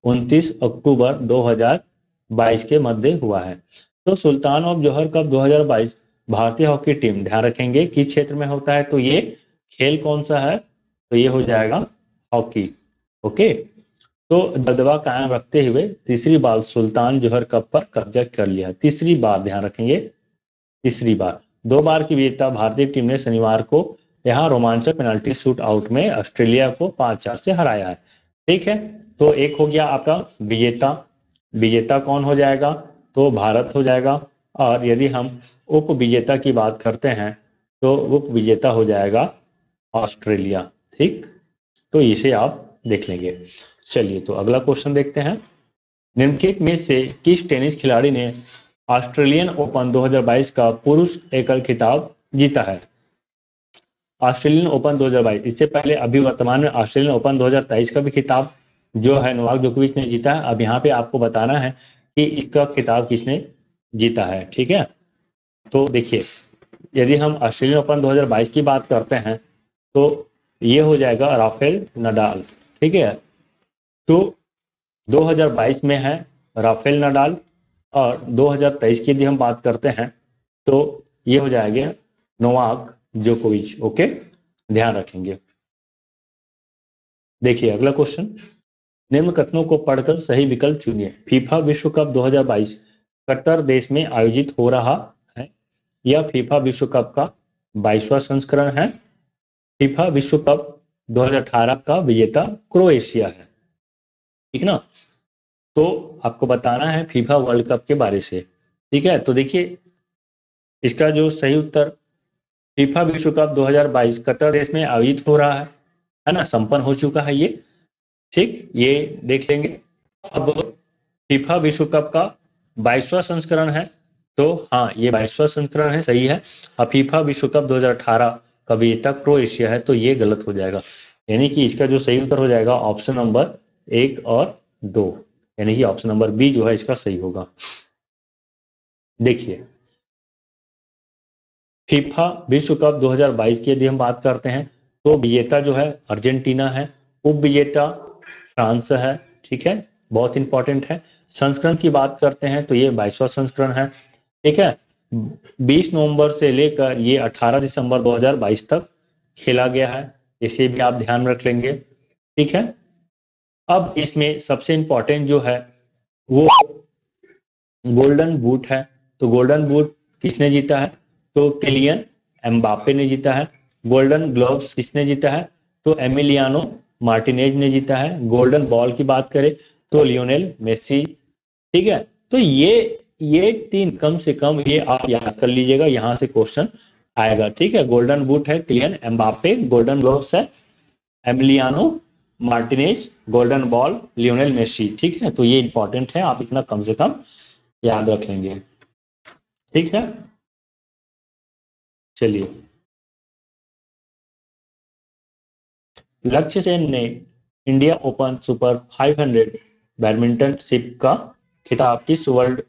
29 अक्टूबर 2022 के मध्य हुआ है। तो सुल्तान ऑफ जोहर कप 2022 भारतीय हॉकी टीम, ध्यान रखेंगे किस क्षेत्र में होता है, तो ये खेल कौन सा है, तो ये हो जाएगा हॉकी। ओके, तो दबदबा कायम रखते हुए तीसरी बार सुल्तान जोहर कप पर कब्जा कर लिया। तीसरी बार, ध्यान रखेंगे तीसरी बार। 2 बार की विजेता भारतीय टीम ने शनिवार को यहाँ रोमांचक पेनाल्टी शूट आउट में ऑस्ट्रेलिया को 5-4 से हराया है। ठीक है, तो एक हो गया आपका विजेता। विजेता कौन हो जाएगा? तो भारत हो जाएगा। और यदि हम उप विजेता की बात करते हैं तो उप विजेता हो जाएगा ऑस्ट्रेलिया। ठीक, तो इसे आप देख लेंगे। चलिए तो अगला क्वेश्चन देखते हैं। निम्नलिखित में से किस टेनिस खिलाड़ी ने ऑस्ट्रेलियन ओपन 2022 का पुरुष एकल खिताब जीता है? ऑस्ट्रेलियन ओपन 2022, इससे पहले अभी वर्तमान में ऑस्ट्रेलियन ओपन 2023 का भी खिताब जो है नोवाक जोकोविच ने जीता है। अब यहाँ पे आपको बताना है कि इसका खिताब किसने जीता है। ठीक है, तो देखिए यदि हम ऑस्ट्रेलियन ओपन 2022 की बात करते हैं तो ये हो जाएगा राफेल नडाल। ठीक है, तो 2022 में है राफेल नडाल। और 2023 की यदि हम बात करते हैं तो ये हो जाएगा नोवाक जोकोविच। ओके, ध्यान रखेंगे। देखिए अगला क्वेश्चन, निम्न कथनों को पढ़कर सही विकल्प चुनिए। फीफा विश्व कप 2022 कतर देश में आयोजित हो रहा है। यह फीफा विश्व कप का 22वां संस्करण है। फीफा विश्व कप 2018 का विजेता क्रोएशिया है। ठीक ना, तो आपको बताना है फीफा वर्ल्ड कप के बारे से। ठीक है, तो देखिए इसका जो सही उत्तर, फीफा विश्व कप 2022 कतर देश में आयोजित हो रहा है ना, संपन्न हो चुका है ये। ठीक, ये देख लेंगे। अब फीफा विश्व कप का 22वां संस्करण है, तो हाँ ये 22वां संस्करण है, सही है। अब फीफा विश्व कप 2018 का विजेता क्रोएशिया है, तो ये गलत हो जाएगा। यानी कि इसका जो सही उत्तर हो जाएगा ऑप्शन नंबर 1 और 2, यानी कि ऑप्शन नंबर बी जो है इसका सही होगा। देखिए फीफा विश्व कप 2022 की यदि हम बात करते हैं तो विजेता जो है अर्जेंटीना है, उप विजेता फ्रांस है। ठीक है, बहुत इंपॉर्टेंट है। संस्करण की बात करते हैं तो ये 22वां संस्करण है। ठीक है, 20 नवंबर से लेकर ये 18 दिसंबर 2022 तक खेला गया है, इसे भी आप ध्यान रख लेंगे। ठीक है, अब इसमें सबसे इंपॉर्टेंट जो है वो गोल्डन बूट है। तो गोल्डन बूट किसने जीता है? तो किलियन एम्बापे ने जीता है। गोल्डन ग्लोव्स किसने जीता है? तो एमिलियानो मार्टिनेज ने जीता है। गोल्डन बॉल की बात करें तो लियोनेल मेसी। ठीक है, तो ये 3 कम से कम ये आप याद कर लीजिएगा, यहां से क्वेश्चन आएगा। ठीक है, गोल्डन बूट है किलियन एम्बापे, गोल्डन ग्लोव्स है Emiliano Martinez, golden ball Lionel Messi. ठीक है, तो ये इंपॉर्टेंट है, आप इतना कम से कम याद रख लेंगे। ठीक है, चलिए लक्ष्य सेन ने इंडिया ओपन सुपर 500 बैडमिंटनशिप का खिताब किस वर्ल्ड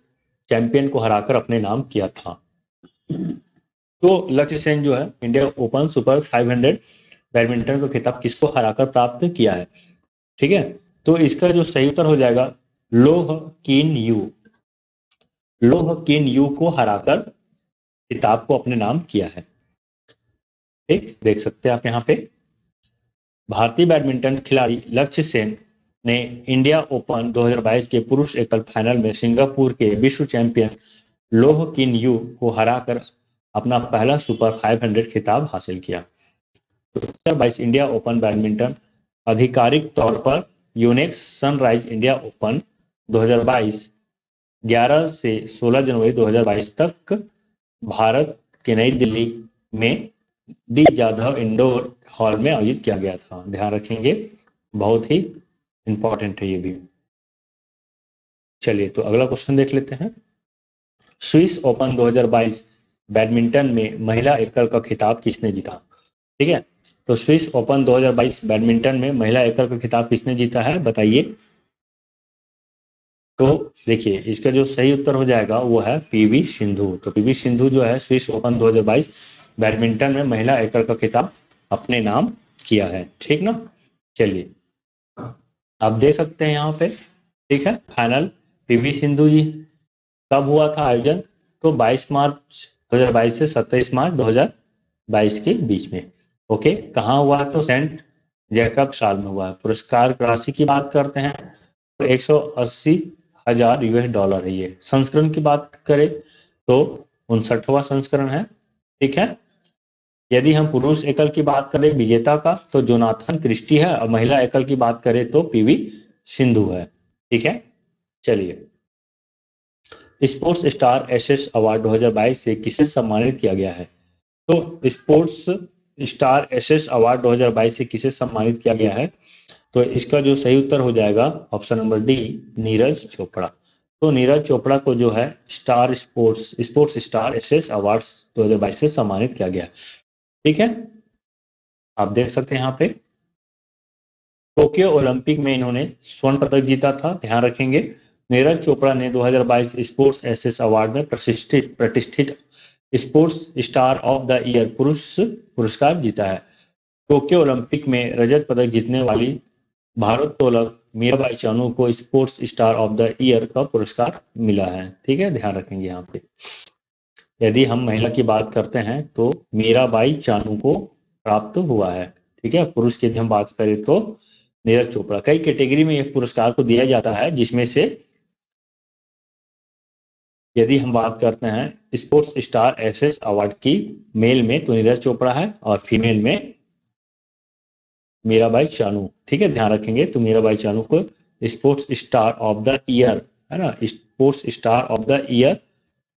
चैंपियन को हराकर अपने नाम किया था? तो लक्ष्य सेन जो है इंडिया ओपन सुपर 500 बैडमिंटन का खिताब किसको हराकर प्राप्त किया है? ठीक है, तो इसका जो सही उत्तर हो जाएगा लोह किन यू। लोह किन यू को हराकर खिताब को अपने नाम किया है। ठीक, देख सकते हैं आप यहाँ पे। भारतीय बैडमिंटन खिलाड़ी लक्ष्य सेन ने इंडिया ओपन 2022 के पुरुष एकल फाइनल में सिंगापुर के विश्व चैंपियन लोह किन यू को हराकर अपना पहला सुपर 500 खिताब हासिल किया। 2022 इंडिया ओपन बैडमिंटन आधिकारिक तौर पर यूनेक्स सनराइज इंडिया ओपन 2022 11 से 16 जनवरी 2022 तक भारत के नई दिल्ली में डी जाधव इंडोर हॉल में आयोजित किया गया था। ध्यान रखेंगे, बहुत ही इंपॉर्टेंट है ये भी। चलिए तो अगला क्वेश्चन देख लेते हैं। स्विस ओपन 2022 बैडमिंटन में महिला एकल का खिताब किसने जीता? ठीक है, तो स्विस ओपन 2022 बैडमिंटन में महिला एकल का खिताब किसने जीता है बताइए। तो देखिए इसका जो सही उत्तर हो जाएगा वो है पीवी सिंधु। तो पीवी सिंधु जो है स्विस ओपन 2022 बैडमिंटन में महिला एकल का खिताब अपने नाम किया है। ठीक ना, चलिए आप देख सकते हैं यहाँ पे। ठीक है, फाइनल पीवी सिंधु जी कब हुआ था आयोजन? तो 22 मार्च 2022 से 27 मार्च 2022 के बीच में। ओके, कहाँ हुआ? तो सेंट जैकब साल में हुआ है। पुरस्कार राशि की बात करते हैं तो 180,000 US डॉलर है ये। संस्करण की बात करें तो 59वां संस्करण है। ठीक है, यदि हम पुरुष एकल की बात करें विजेता का तो जोनाथन क्रिस्टी है, और महिला एकल की बात करें तो पीवी सिंधु है। ठीक है, चलिए स्पोर्ट्स स्टार एसेस अवार्ड 2022 से किसे सम्मानित किया गया है? तो स्पोर्ट्स स्टार एसेस अवार्ड 2022 से किसे सम्मानित किया गया है? तो इसका जो सही उत्तर हो जाएगा option number D, Neeraj Chopra. तो नीरज चोपड़ा को जो है Star Sports Star Aces Awards 2022 से सम्मानित किया गया है। ठीक है, आप देख सकते हैं यहाँ पे टोक्यो ओलंपिक में इन्होंने स्वर्ण पदक जीता था। ध्यान रखेंगे, नीरज चोपड़ा ने 2022 स्पोर्ट्स एसेस अवार्ड में प्रतिष्ठित sports star of the year पुरस्कार जीता है। टोक्यो ओलंपिक में रजत पदक जीतने वाली भारोत्तोलक मीराबाई चानू को sports star of the year का पुरस्कार मिला है। ठीक है, ध्यान रखेंगे यहाँ पे। यदि हम महिला की बात करते हैं तो मीराबाई चानू को प्राप्त हुआ है। ठीक है, पुरुष की यदि हम बात करें तो नीरज चोपड़ा। कई कैटेगरी में एक पुरस्कार को दिया जाता है, जिसमें से यदि हम बात करते हैं स्पोर्ट्स स्टार एसेस अवार्ड की, मेल में तो नीरज चोपड़ा है और फीमेल में मीराबाई चानू। ठीक है, ध्यान रखेंगे, तो मीराबाई चानू को sports star of the year, है ना, sports star of the year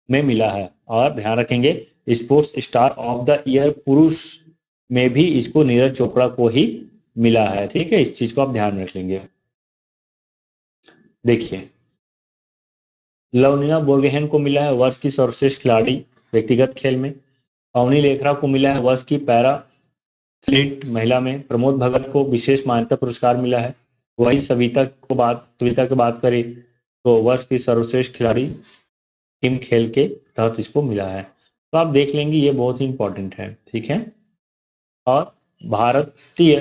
में मिला है। और ध्यान रखेंगे sports star of the year पुरुष में भी इसको नीरज चोपड़ा को ही मिला है। ठीक है, इस चीज को आप ध्यान रख लेंगे। देखिए लवनीना बोर्गेहन को मिला है वर्ष की सर्वश्रेष्ठ खिलाड़ी व्यक्तिगत खेल में। अवनी लेखरा को मिला है वर्ष की पैरा एथलीट महिला में। प्रमोद भगत को विशेष मान्यता पुरस्कार मिला है। वही सविता की बात करें तो वर्ष की सर्वश्रेष्ठ खिलाड़ी टीम खेल के तहत इसको मिला है। तो आप देख लेंगे, ये बहुत ही इंपॉर्टेंट है। ठीक है, और भारतीय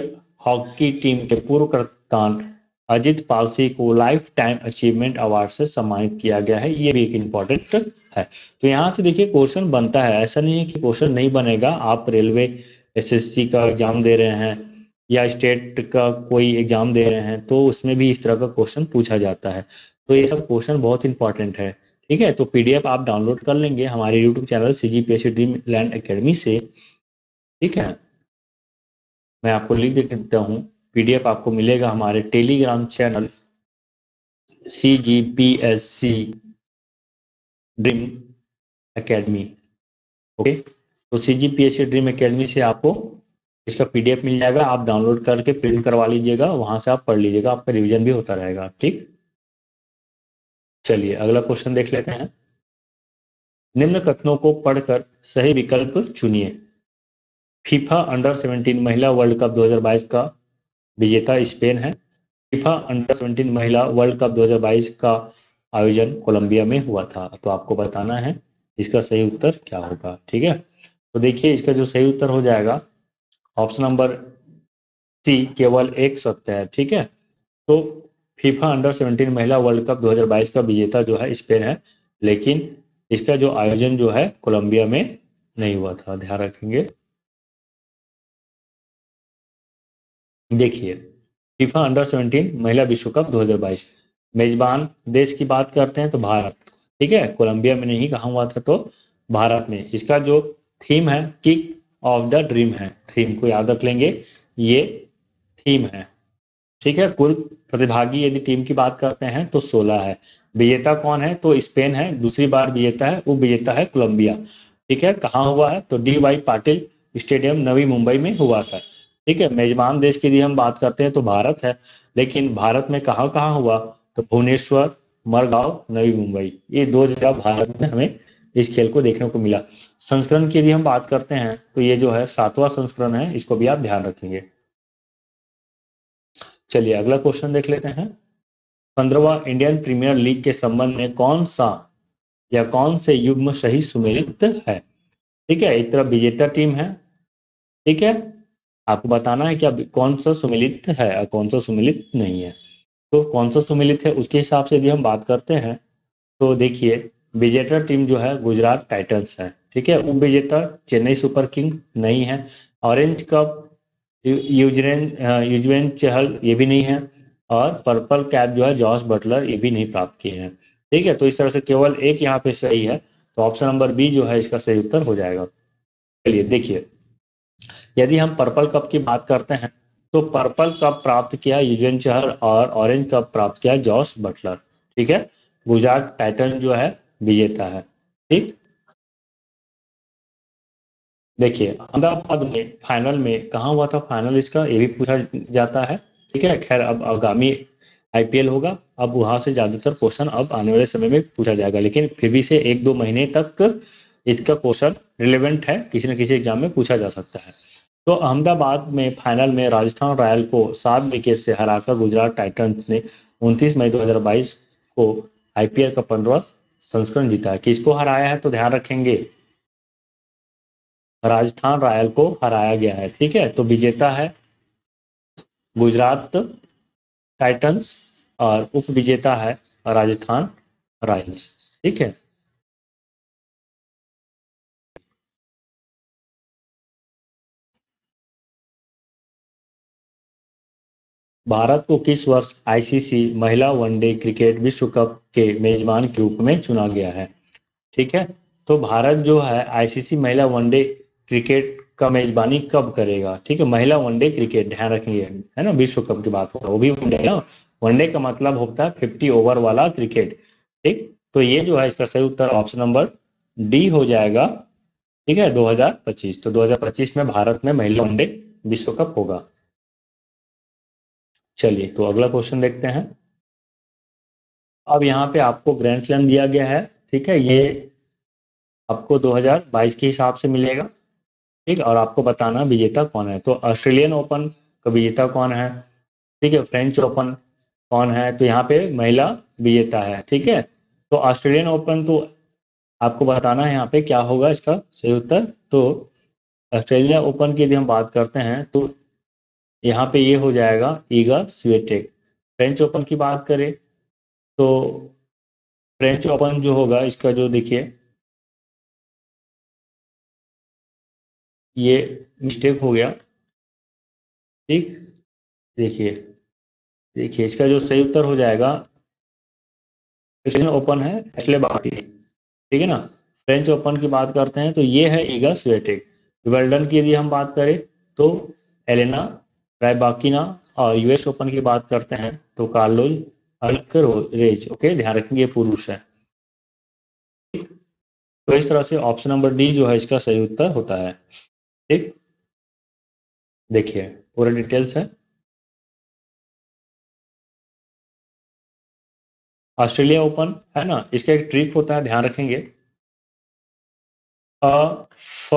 हॉकी टीम के पूर्व कप्तान अजित पालसी को लाइफ टाइम अचीवमेंट अवार्ड से सम्मानित किया गया है। ये भी एक इम्पोर्टेंट है। तो यहाँ से देखिए क्वेश्चन बनता है, ऐसा नहीं है कि क्वेश्चन नहीं बनेगा। आप रेलवे एसएससी का एग्जाम दे रहे हैं या स्टेट का कोई एग्जाम दे रहे हैं तो उसमें भी इस तरह का क्वेश्चन पूछा जाता है। तो ये सब क्वेश्चन बहुत इंपॉर्टेंट है। ठीक है, तो पीडीएफ आप डाउनलोड कर लेंगे हमारे YouTube channel CGPSC dream land academy से। ठीक है, मैं आपको लिंक दे देता हूँ। पीडीएफ आपको मिलेगा हमारे Telegram channel CGPSC dream academy. Okay, तो CGPSC ड्रीम अकेडमी से आपको इसका पीडीएफ मिल जाएगा। आप डाउनलोड करके प्रिंट करवा लीजिएगा, वहां से आप पढ़ लीजिएगा, आपका रिवीजन भी होता रहेगा। ठीक, चलिए अगला क्वेश्चन देख लेते हैं। निम्न कथनों को पढ़कर सही विकल्प चुनिए। फीफा अंडर 17 महिला वर्ल्ड कप 2022 का विजेता स्पेन है। फीफा अंडर 17 महिला वर्ल्ड कप 2022 का आयोजन कोलंबिया में हुआ था। तो आपको बताना है इसका सही उत्तर क्या होगा। ठीक है, तो देखिए इसका जो सही उत्तर हो जाएगा ऑप्शन नंबर सी, केवल एक सत्य है। ठीक है, तो फीफा अंडर 17 महिला वर्ल्ड कप 2022 का विजेता जो है स्पेन है, लेकिन इसका जो आयोजन जो है कोलंबिया में नहीं हुआ था, ध्यान रखेंगे। देखिए फीफा अंडर 17 महिला विश्व कप 2022 मेजबान देश की बात करते हैं तो भारत। ठीक है, कोलंबिया में नहीं, कहा हुआ था तो भारत में। इसका जो थीम है किक ऑफ द ड्रीम है, थीम को याद रख लेंगे, ये थीम है। ठीक है, कुल प्रतिभागी यदि टीम की बात करते हैं तो 16 है। विजेता कौन है तो स्पेन है, दूसरी बार विजेता है, वो विजेता है कोलंबिया। ठीक है, कहाँ हुआ है तो DY पाटिल स्टेडियम नवी मुंबई में हुआ था। ठीक है, मेजबान देश की यदि हम बात करते हैं तो भारत है, लेकिन भारत में कहाँ कहाँ हुआ तो भुवनेश्वर, मरगांव, नवी मुंबई, ये दो जगह भारत में हमें इस खेल को देखने को मिला। संस्करण की यदि हम बात करते हैं तो ये जो है 7वां संस्करण है, इसको भी आप ध्यान रखेंगे। चलिए अगला क्वेश्चन देख लेते हैं। 15वां इंडियन प्रीमियर लीग के संबंध में कौन सा या कौन से युग्म सही सुमेलित है? ठीक है, एक तरफ विजेता टीम है। ठीक है, आपको बताना है कि अब कौन सा सुमेलित है और कौन सा सुमेलित नहीं है। तो कौन सा सुमेलित है उसके हिसाब से यदि हम बात करते हैं तो देखिए विजेता टीम जो है गुजरात टाइटंस है। ठीक है, उप विजेता चेन्नई सुपर किंग नहीं है। ऑरेंज कप युजवेन चहल ये भी नहीं है। और पर्पल कैप जो है जॉस बटलर ये भी नहीं प्राप्त किए हैं। ठीक है, तो इस तरह से केवल एक यहाँ पे सही है, तो ऑप्शन नंबर बी जो है इसका सही उत्तर हो जाएगा। चलिए देखिए, यदि हम पर्पल कप की बात करते हैं तो पर्पल कप प्राप्त किया युजवेन चहल और ऑरेंज कप प्राप्त किया जॉस बटलर। ठीक है, गुजरात टाइटन जो है विजेता है। ठीक, देखिए अहमदाबाद में फाइनल में कहाँ हुआ था फाइनल, इसका ये भी पूछा जाता है। ठीक है, खैर अब आगामी IPL होगा, अब वहां से ज्यादातर क्वेश्चन अब आने वाले समय में पूछा जाएगा, लेकिन फिर भी से 1-2 महीने तक इसका क्वेश्चन रिलेवेंट है, किसी न किसी एग्जाम में पूछा जा सकता है। तो अहमदाबाद में फाइनल में राजस्थान रॉयल को 7 विकेट से हराकर गुजरात टाइटंस ने 29 मई 2022 को IPL का 15वां संस्करण जीता है। किसको हराया है तो ध्यान रखेंगे, राजस्थान रॉयल को हराया गया है। ठीक है, तो विजेता है गुजरात टाइटंस और उप विजेता है राजस्थान रॉयल्स। ठीक है, भारत को किस वर्ष ICC महिला वनडे क्रिकेट विश्व कप के मेजबान के रूप में चुना गया है? ठीक है, तो भारत जो है ICC महिला वनडे क्रिकेट का मेजबानी कब करेगा? ठीक है, महिला वनडे क्रिकेट ध्यान रखेंगे, है ना, विश्व कप की बात होता है, वो भी वनडे ना। वनडे का मतलब होता है 50 ओवर वाला क्रिकेट। ठीक, तो ये जो है इसका सही उत्तर ऑप्शन नंबर डी हो जाएगा। ठीक है, 2025, तो 2025 में भारत में महिला वनडे विश्व कप होगा। चलिए तो अगला क्वेश्चन देखते हैं। अब यहाँ पे आपको ग्रैंड स्लैम दिया गया है। ठीक है, ये आपको 2022 के हिसाब से मिलेगा। ठीक, और आपको बताना विजेता कौन है, तो ऑस्ट्रेलियन ओपन का विजेता कौन है? ठीक है, फ्रेंच ओपन कौन है, तो यहाँ पे महिला विजेता है। ठीक है, तो ऑस्ट्रेलियन ओपन तो आपको बताना है यहाँ पे क्या होगा इसका सही उत्तर। तो ऑस्ट्रेलिया ओपन की यदि हम बात करते हैं तो यहाँ पे ये हो जाएगा ईगा स्विएटेक। फ्रेंच ओपन की बात करें तो फ्रेंच ओपन जो होगा इसका जो देखिए ये मिस्टेक हो गया। ठीक, देखिए देखिए इसका जो सही उत्तर हो जाएगा ऑस्ट्रेलियन ओपन है एशले बार्टी। ठीक है ना, फ्रेंच ओपन की बात करते हैं तो ये है ईगा स्विएटेक। विंबलडन की यदि हम बात करें तो एलेना रायबाकिना, और US ओपन की बात करते हैं तो कार्लोस अल्करेज। ओके, ध्यान रखेंगे पुरुष है। तो इस तरह से ऑप्शन नंबर डी जो है इसका सही उत्तर होता है। ठीक, देखिए पूरा डिटेल्स है। ऑस्ट्रेलिया ओपन है ना, इसका एक ट्रिक होता है, ध्यान रखेंगे। अ फ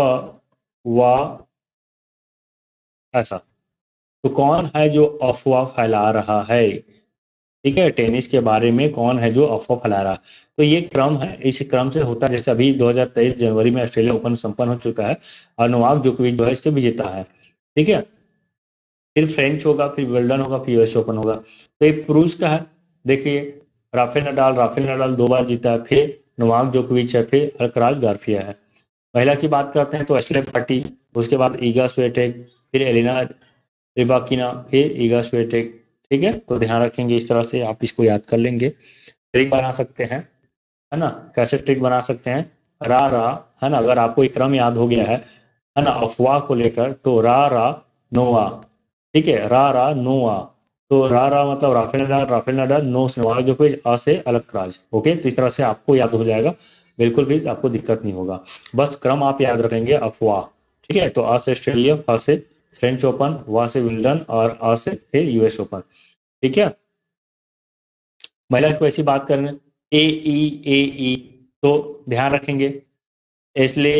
वा ऐसा, तो कौन है जो अफवाह फैला रहा है? ठीक है, टेनिस के बारे में कौन है जो अफवाह फैला रहा है। तो ये क्रम है, इस क्रम से होता है, जैसे अभी 2023 जनवरी में ऑस्ट्रेलिया ओपन संपन्न हो चुका है और नोवाक जोकोविच जो है इसके विजेता है। ठीक है, फिर फ्रेंच होगा, फिर विंबलडन होगा, फिर यूएस ओपन होगा। तो ये पुरुष का है, देखिए राफेल नडाल 2 बार जीता है, फिर नोवाक जोकोविच है, फिर अल्कराज गार्सिया है। महिला की बात करते हैं तो एशले पार्टी, उसके बाद ईगा स्विएटेक, फिर एलिना रिबाकिना, फिर ईगा स्विएटेक। ठीक है, तो ध्यान रखेंगे, इस तरह से आप इसको याद कर लेंगे। ट्रिक बना सकते हैं, है ना, कैसे ट्रिक बना सकते हैं, रा, है ना, अगर आपको एक क्रम याद हो गया है ना, अफवाह को लेकर, तो रा नोवा। ठीक है, रा नोवा। तो रा मतलब राफेल नडाल, नो से नोवाक जोकोविच, अ से अलकराज। ओके, तो इस तरह से आपको याद हो जाएगा, बिल्कुल भी आपको दिक्कत नहीं होगा, बस क्रम आप याद रखेंगे, अफवाह। ठीक है, तो अ से ऑस्ट्रेलिया, फ से फ्रेंच ओपन, व से विल्डन और अ से फिर यूएस ओपन। ठीक है, महिला की वैसी बात करें, ए ई तो ध्यान रखेंगे, एस्ले,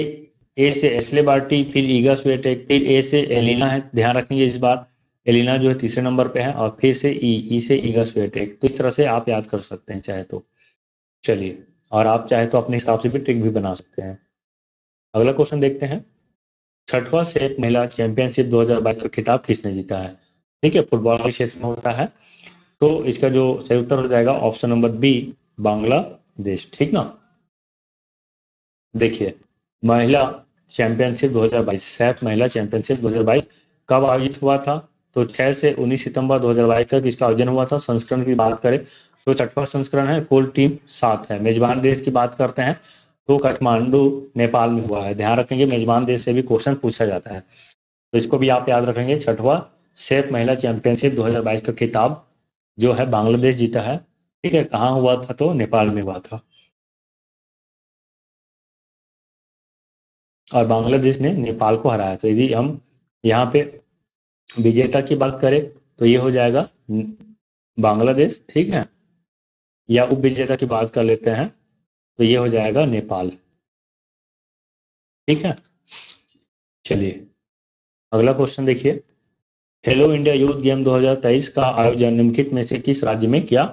ए से एस्ले बार्टी, फिर ईगा स्विएटेक, फिर ए से एलिना है, ध्यान रखेंगे इस बार, एलिना जो है तीसरे नंबर पे है, और फिर से ई से ईगा स्विएटेक। तो इस तरह से आप याद कर सकते हैं चाहे तो। चलिए, और आप चाहे तो अपने हिसाब से भी ट्रिक भी बना सकते हैं। अगला क्वेश्चन देखते हैं, छठवां सेट महिला चैंपियनशिप 2022 का खिताब किसने जीता है। ठीक है, फुटबॉल के क्षेत्र में होता है, तो इसका जो सही उत्तर हो जाएगा ऑप्शन नंबर बी, बांग्लादेश। ठीक ना, देखिए, महिला चैंपियनशिप 2022, सैफ महिला चैंपियनशिप 2022 कब आयोजित हुआ था, तो 6 से 19 सितंबर 2022 तक इसका आयोजन हुआ था। संस्करण की बात करें तो छठवां संस्करण है, कुल टीम 7 है। मेजबान देश की बात करते हैं तो काठमांडू नेपाल में हुआ है, ध्यान रखेंगे, मेजबान देश से भी क्वेश्चन पूछा जाता है, तो इसको भी आप याद रखेंगे। छठवां सैफ महिला चैंपियनशिप 2022 का खिताब जो है बांग्लादेश जीता है। ठीक है, कहाँ हुआ था, तो नेपाल में हुआ था, और बांग्लादेश ने नेपाल को हराया। तो यदि हम यहाँ पे विजेता की बात करें तो ये हो जाएगा बांग्लादेश। ठीक है, या उप विजेता की बात कर लेते हैं तो ये हो जाएगा नेपाल। ठीक है, चलिए अगला क्वेश्चन देखिए, खेलो इंडिया यूथ गेम 2023 का आयोजन निम्नलिखित में से किस राज्य में किया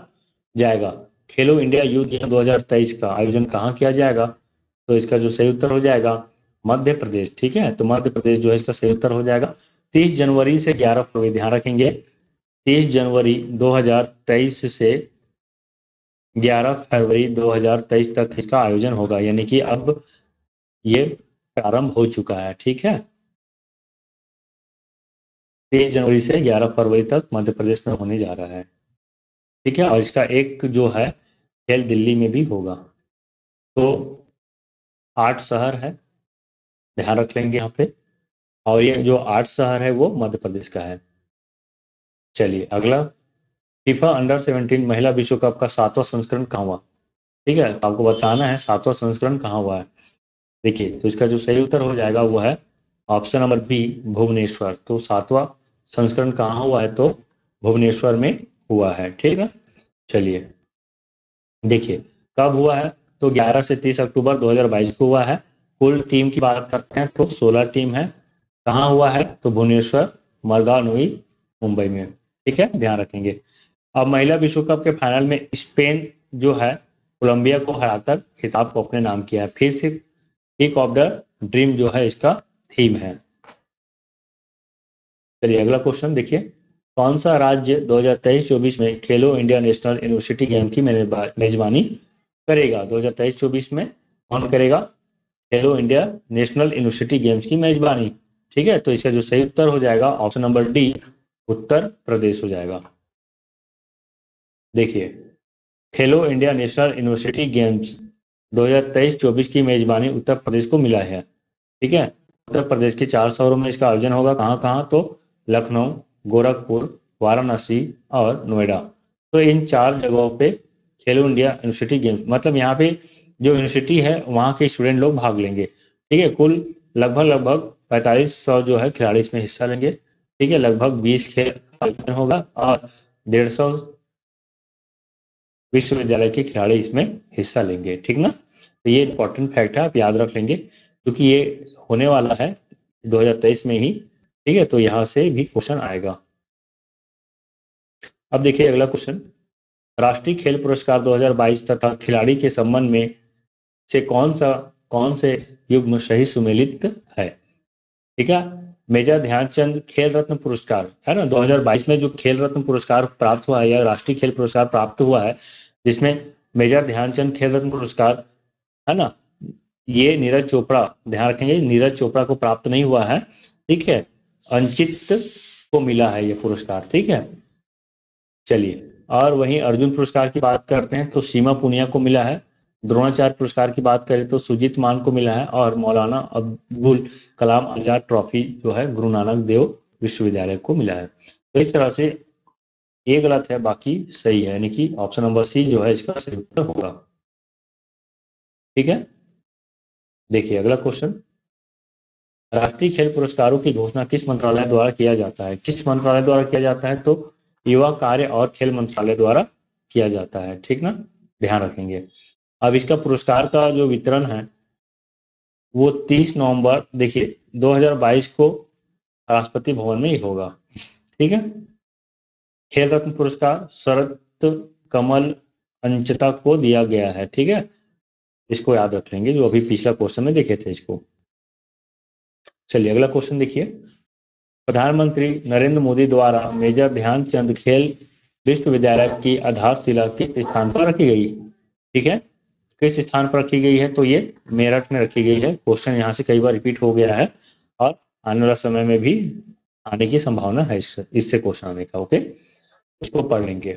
जाएगा। खेलो इंडिया यूथ गेम 2023 का आयोजन कहाँ किया जाएगा, तो इसका जो सही उत्तर हो जाएगा मध्य प्रदेश। ठीक है, तो मध्य प्रदेश जो है इसका सही उत्तर हो जाएगा। 30 जनवरी से 11 फरवरी, ध्यान रखेंगे, 30 जनवरी 2023 से 11 फरवरी 2023 तक इसका आयोजन होगा, यानी कि अब ये प्रारंभ हो चुका है। ठीक है, 30 जनवरी से 11 फरवरी तक मध्य प्रदेश में होने जा रहा है। ठीक है, और इसका एक जो है खेल दिल्ली में भी होगा। तो 8 शहर है, ध्यान रख लेंगे यहाँ पे, और ये जो 8 शहर है वो मध्य प्रदेश का है। चलिए अगला, फीफा अंडर 17 महिला विश्व कप का 7वां संस्करण कहाँ हुआ। ठीक है, तो आपको बताना है 7वां संस्करण कहाँ हुआ है। देखिए, तो इसका जो सही उत्तर हो जाएगा वो है ऑप्शन नंबर बी, भुवनेश्वर। तो 7वां संस्करण कहाँ हुआ है, तो भुवनेश्वर में हुआ है। ठीक है, चलिए देखिए, कब हुआ है, तो 11 से 30 अक्टूबर 2022 को हुआ है। कुल टीम की बात करते हैं तो 16 टीम है। कहाँ हुआ है, तो भुवनेश्वर, मरगांव नोई, मुंबई में। ठीक है, ध्यान रखेंगे। अब महिला विश्व कप के फाइनल में स्पेन जो है कोलंबिया को हराकर खिताब को अपने नाम किया है। फिर से किक ऑफ द ड्रीम जो है इसका थीम है। चलिए अगला क्वेश्चन देखिए, कौन सा राज्य 2023-24 में खेलो इंडिया नेशनल यूनिवर्सिटी गेम की मेजबानी करेगा। 2023-24 में कौन करेगा खेलो इंडिया नेशनल यूनिवर्सिटी गेम्स की मेजबानी। ठीक है, तो इसका जो सही उत्तर हो जाएगा option number D, Uttar Pradesh हो जाएगा। देखिए, खेलो इंडिया नेशनल यूनिवर्सिटी गेम्स 2023-24 की मेजबानी उत्तर प्रदेश को मिला है। ठीक है, उत्तर प्रदेश के 4 शहरों में इसका आयोजन होगा, कहाँ कहाँ, तो लखनऊ, गोरखपुर, वाराणसी और नोएडा। तो इन 4 जगहों पे खेलो इंडिया यूनिवर्सिटी गेम्स, मतलब यहाँ पे जो यूनिवर्सिटी है वहाँ के स्टूडेंट लोग भाग लेंगे। ठीक है, कुल लगभग 4500 जो है खिलाड़ी इसमें हिस्सा लेंगे। ठीक है, लगभग 20 खेल का आयोजन होगा और 150 विश्वविद्यालय के खिलाड़ी इसमें हिस्सा लेंगे। ठीक ना, तो ये इंपॉर्टेंट फैक्ट है, आप याद रख लेंगे, क्योंकि ये होने वाला है 2023 में ही। ठीक है, तो यहाँ से भी क्वेश्चन आएगा। अब देखिए अगला क्वेश्चन, राष्ट्रीय खेल पुरस्कार 2022 तथा खिलाड़ी के संबंध में से कौन से युग्म सही सुमेलित है? ठीक है, मेजर ध्यानचंद खेल रत्न पुरस्कार है ना, 2022 में जो खेल रत्न पुरस्कार प्राप्त हुआ है या राष्ट्रीय खेल पुरस्कार प्राप्त हुआ है, जिसमें मेजर ध्यानचंद खेल रत्न पुरस्कार है ना, ये नीरज चोपड़ा, ध्यान रखेंगे नीरज चोपड़ा को प्राप्त नहीं हुआ है, ठीक है, अंचित को मिला है ये पुरस्कार, ठीक है। चलिए, और वहीं अर्जुन पुरस्कार की बात करते हैं तो सीमा पुनिया को मिला है। द्रोणाचार्य पुरस्कार की बात करें तो सुजीत मान को मिला है। और मौलाना अब्दुल कलाम आजाद ट्रॉफी जो है गुरु नानक देव विश्वविद्यालय को मिला है। तो इस तरह से ये गलत है, बाकी सही है, यानी कि ऑप्शन नंबर सी जो है इसका सही उत्तर होगा। ठीक है, देखिए अगला क्वेश्चन, राष्ट्रीय खेल पुरस्कारों की घोषणा किस मंत्रालय द्वारा किया जाता है? किस मंत्रालय द्वारा किया जाता है? तो युवा कार्य और खेल मंत्रालय द्वारा किया जाता है, ठीक ना, ध्यान रखेंगे। अब इसका पुरस्कार का जो वितरण है वो 30 नवंबर देखिए 2022 को राष्ट्रपति भवन में ही होगा, ठीक है। खेल रत्न पुरस्कार शरद कमल अंचता को दिया गया है, ठीक है, इसको याद रख लेंगे, जो अभी पिछला क्वेश्चन में देखे थे इसको। चलिए अगला क्वेश्चन देखिए, प्रधानमंत्री नरेंद्र मोदी द्वारा मेजर ध्यानचंद खेल विश्वविद्यालय की आधारशिला किस स्थान पर रखी गई? ठीक है, किस स्थान पर रखी गई है? तो ये मेरठ में रखी गई है। क्वेश्चन यहाँ से कई बार रिपीट हो गया है और आने वाला समय में भी आने की संभावना है इससे क्वेश्चन आने का। ओके, इसको पढ़ लेंगे,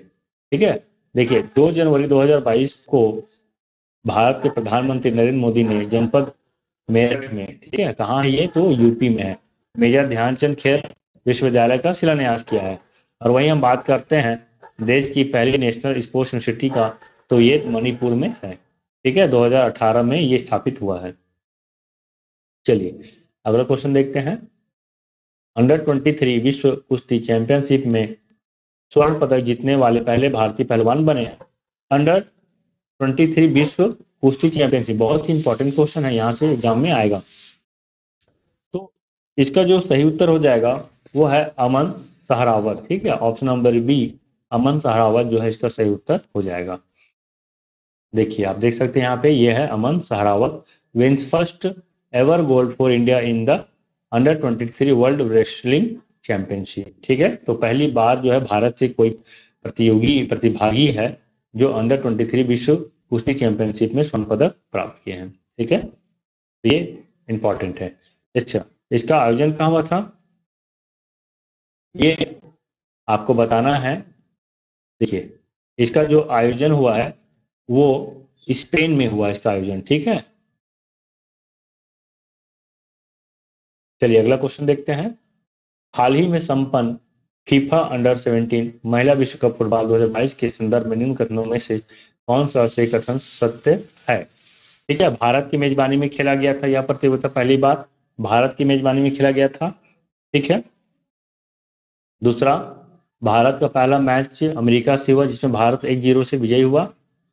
ठीक है। देखिए 2 जनवरी 2022 को भारत के प्रधानमंत्री नरेंद्र मोदी ने जनपद मेरठ में, ठीक है, कहाँ है ये? तो यूपी में है, मेजर ध्यानचंद खेल विश्वविद्यालय का शिलान्यास किया है। और वहीं हम बात करते हैं देश की पहली नेशनल स्पोर्ट्स यूनिवर्सिटी का, तो ये मणिपुर में है, ठीक है, 2018 में ये स्थापित हुआ है। चलिए अगला क्वेश्चन देखते हैं, अंडर 23 विश्व कुश्ती चैंपियनशिप में स्वर्ण पदक जीतने वाले पहले भारतीय पहलवान बने हैं। अंडर 23 विश्व कुश्ती चैंपियनशिप बहुत ही इंपॉर्टेंट क्वेश्चन है, यहाँ से एग्जाम में आएगा। तो इसका जो सही उत्तर हो जाएगा वो है अमन सहरावत, ठीक है, ऑप्शन नंबर बी अमन सहरावत जो है इसका सही उत्तर हो जाएगा। देखिए आप देख सकते हैं यहाँ पे ये है Aman Sehrawat, wins first ever gold for India in the under 23 world wrestling championship, ठीक है। तो पहली बार जो है भारत से कोई प्रतिभागी है जो अंडर 23 विश्व कुश्ती चैंपियनशिप में स्वर्ण पदक प्राप्त किए हैं, ठीक है, तो ये इंपॉर्टेंट है। अच्छा, इसका आयोजन कहाँ हुआ था ये आपको बताना है। देखिए इसका जो आयोजन हुआ है वो स्पेन में हुआ इसका आयोजन, ठीक है। चलिए अगला क्वेश्चन देखते हैं, हाल ही में संपन्न फीफा अंडर 17 महिला विश्व कप फुटबॉल 2022 के संदर्भ में निम्न कथनों में से कौन सा से कथन सत्य है? ठीक है, भारत की मेजबानी में खेला गया था यह प्रतियोगिता, पहली बार भारत की मेजबानी में खेला गया था, ठीक है। दूसरा, भारत का पहला मैच अमेरिका से हुआ जिसमें भारत 1-0 से विजयी हुआ।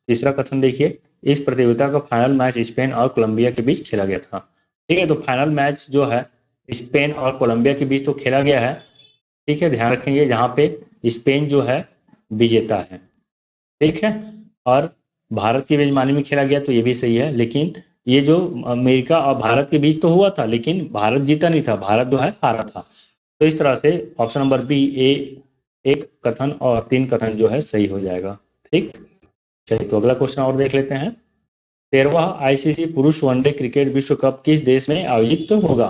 तीसरा कथन देखिए, इस प्रतियोगिता का फाइनल मैच स्पेन और कोलंबिया के बीच खेला गया था, ठीक है। तो फाइनल मैच जो है स्पेन और कोलंबिया के बीच तो खेला गया है, ठीक है, ध्यान रखेंगे, जहां पे स्पेन जो है विजेता है, ठीक है, और भारत की मेजबानी में खेला गया तो ये भी सही है। लेकिन ये जो अमेरिका और भारत के बीच तो हुआ था लेकिन भारत जीता नहीं था, भारत जो है हारा था। तो इस तरह से ऑप्शन नंबर बी एक कथन और 3 कथन जो है सही हो जाएगा, ठीक। चलिए तो अगला क्वेश्चन और देख लेते हैं, 13वां आईसीसी पुरुष वनडे क्रिकेट विश्व कप किस देश में आयोजित होगा?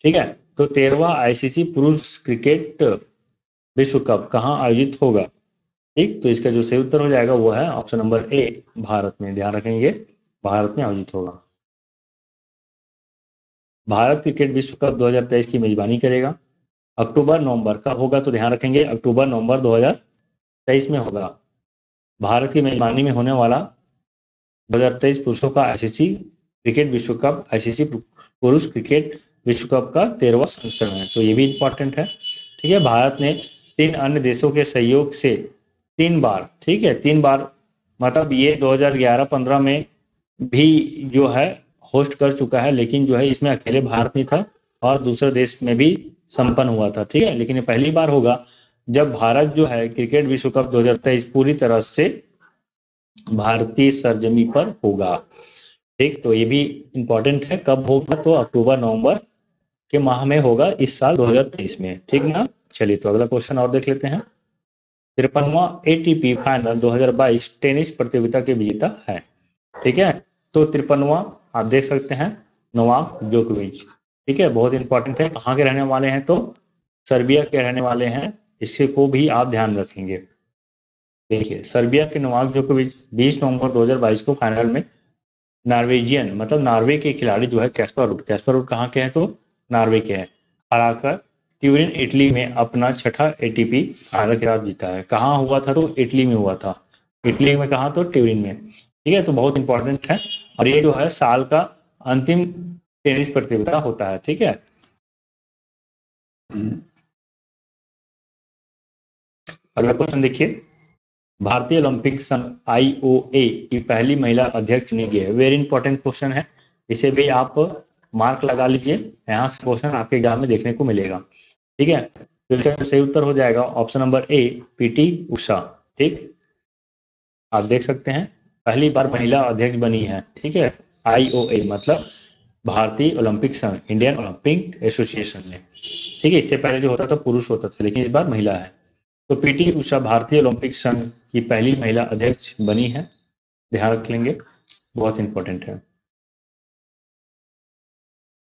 ठीक है, तो 13वां आईसीसी पुरुष क्रिकेट विश्व कप कहाँ आयोजित होगा? ठीक, तो इसका जो सही उत्तर हो जाएगा वो है ऑप्शन नंबर ए भारत में, ध्यान रखेंगे भारत में आयोजित होगा। भारत क्रिकेट विश्व कप 2023 की मेजबानी करेगा, अक्टूबर नवंबर का होगा, तो ध्यान रखेंगे अक्टूबर नवंबर 2023 में होगा। भारत की मेजबानी में होने वाला 2023 पुरुषों का आईसीसी क्रिकेट विश्व कप आईसीसी पुरुष क्रिकेट विश्व कप का 13वां संस्करण है, तो ये भी इंपॉर्टेंट है, ठीक है। भारत ने 3 अन्य देशों के सहयोग से 3 बार, ठीक है, 3 बार मतलब ये 2011-15 में भी जो है होस्ट कर चुका है, लेकिन जो है इसमें अकेले भारत नहीं था और दूसरे देश में भी संपन्न हुआ था, ठीक है। लेकिन ये पहली बार होगा जब भारत जो है क्रिकेट विश्व कप 2023 पूरी तरह से भारतीय सरजमी पर होगा। ठीक, तो ये भी इम्पोर्टेंट है, कब होगा, तो अक्टूबर नवंबर के माह में होगा इस साल 2023 में। ठीक ना, चलिए तो अगला क्वेश्चन और देख लेते हैं। 53वां एटीपी फाइनल 2022 टेनिस प्रतियोगिता के विजेता है। ठीक है, तो 53वां आप देख सकते हैं नोवाक जोकोविच। ठीक है, बहुत इंपॉर्टेंट है, कहाँ के रहने वाले हैं, तो सर्बिया के रहने वाले हैं, इससे को भी आप ध्यान रखेंगे। देखिए, सर्बिया के नोवाक जोकोविच 20 नवंबर 2022 को फाइनल में नॉर्वेजियन मतलब नॉर्वे के खिलाड़ी जो है कैस्पर रूड कहाँ के हैं, तो नॉर्वे के हैं, हराकर ट्यूरिन इटली में अपना छठा एटीपी फाइनल खिताब जीता है। कहाँ हुआ था, तो इटली में हुआ था। इटली में कहाँ, तो ट्यूरिन में। ठीक है, तो बहुत इंपॉर्टेंट है, और ये जो है साल का अंतिम टेनिस प्रतियोगिता होता है। ठीक है, अगला क्वेश्चन देखिए। भारतीय ओलंपिक संघ IOA की पहली महिला अध्यक्ष चुनी गई है। वेरी इंपॉर्टेंट क्वेश्चन है, इसे भी आप मार्क लगा लीजिए, यहाँ से क्वेश्चन आपके एग्जाम में देखने को मिलेगा। ठीक है, तो इसका सही उत्तर हो जाएगा option number A, PT Usha. ठीक, आप देख सकते हैं पहली बार महिला अध्यक्ष बनी है। ठीक है, IOA मतलब भारतीय ओलंपिक संघ, इंडियन ओलंपिक एसोसिएशन में। ठीक है, इससे पहले जो होता था पुरुष होता था, लेकिन इस बार महिला है। तो PT उषा भारतीय ओलंपिक संघ की पहली महिला अध्यक्ष बनी है, ध्यान रख लेंगे, बहुत इंपॉर्टेंट है।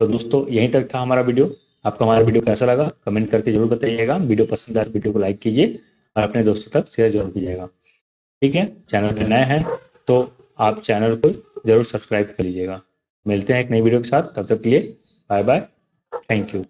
तो दोस्तों यहीं तक था हमारा वीडियो। आपको हमारा वीडियो कैसा लगा कमेंट करके जरूर बताइएगा। वीडियो पसंद आए वीडियो को लाइक कीजिए और अपने दोस्तों तक शेयर जरूर कीजिएगा। ठीक है, चैनल पर नए हैं तो आप चैनल को जरूर सब्सक्राइब कर लीजिएगा। मिलते हैं एक नई वीडियो के साथ, तब तक के लिए बाय बाय, थैंक यू।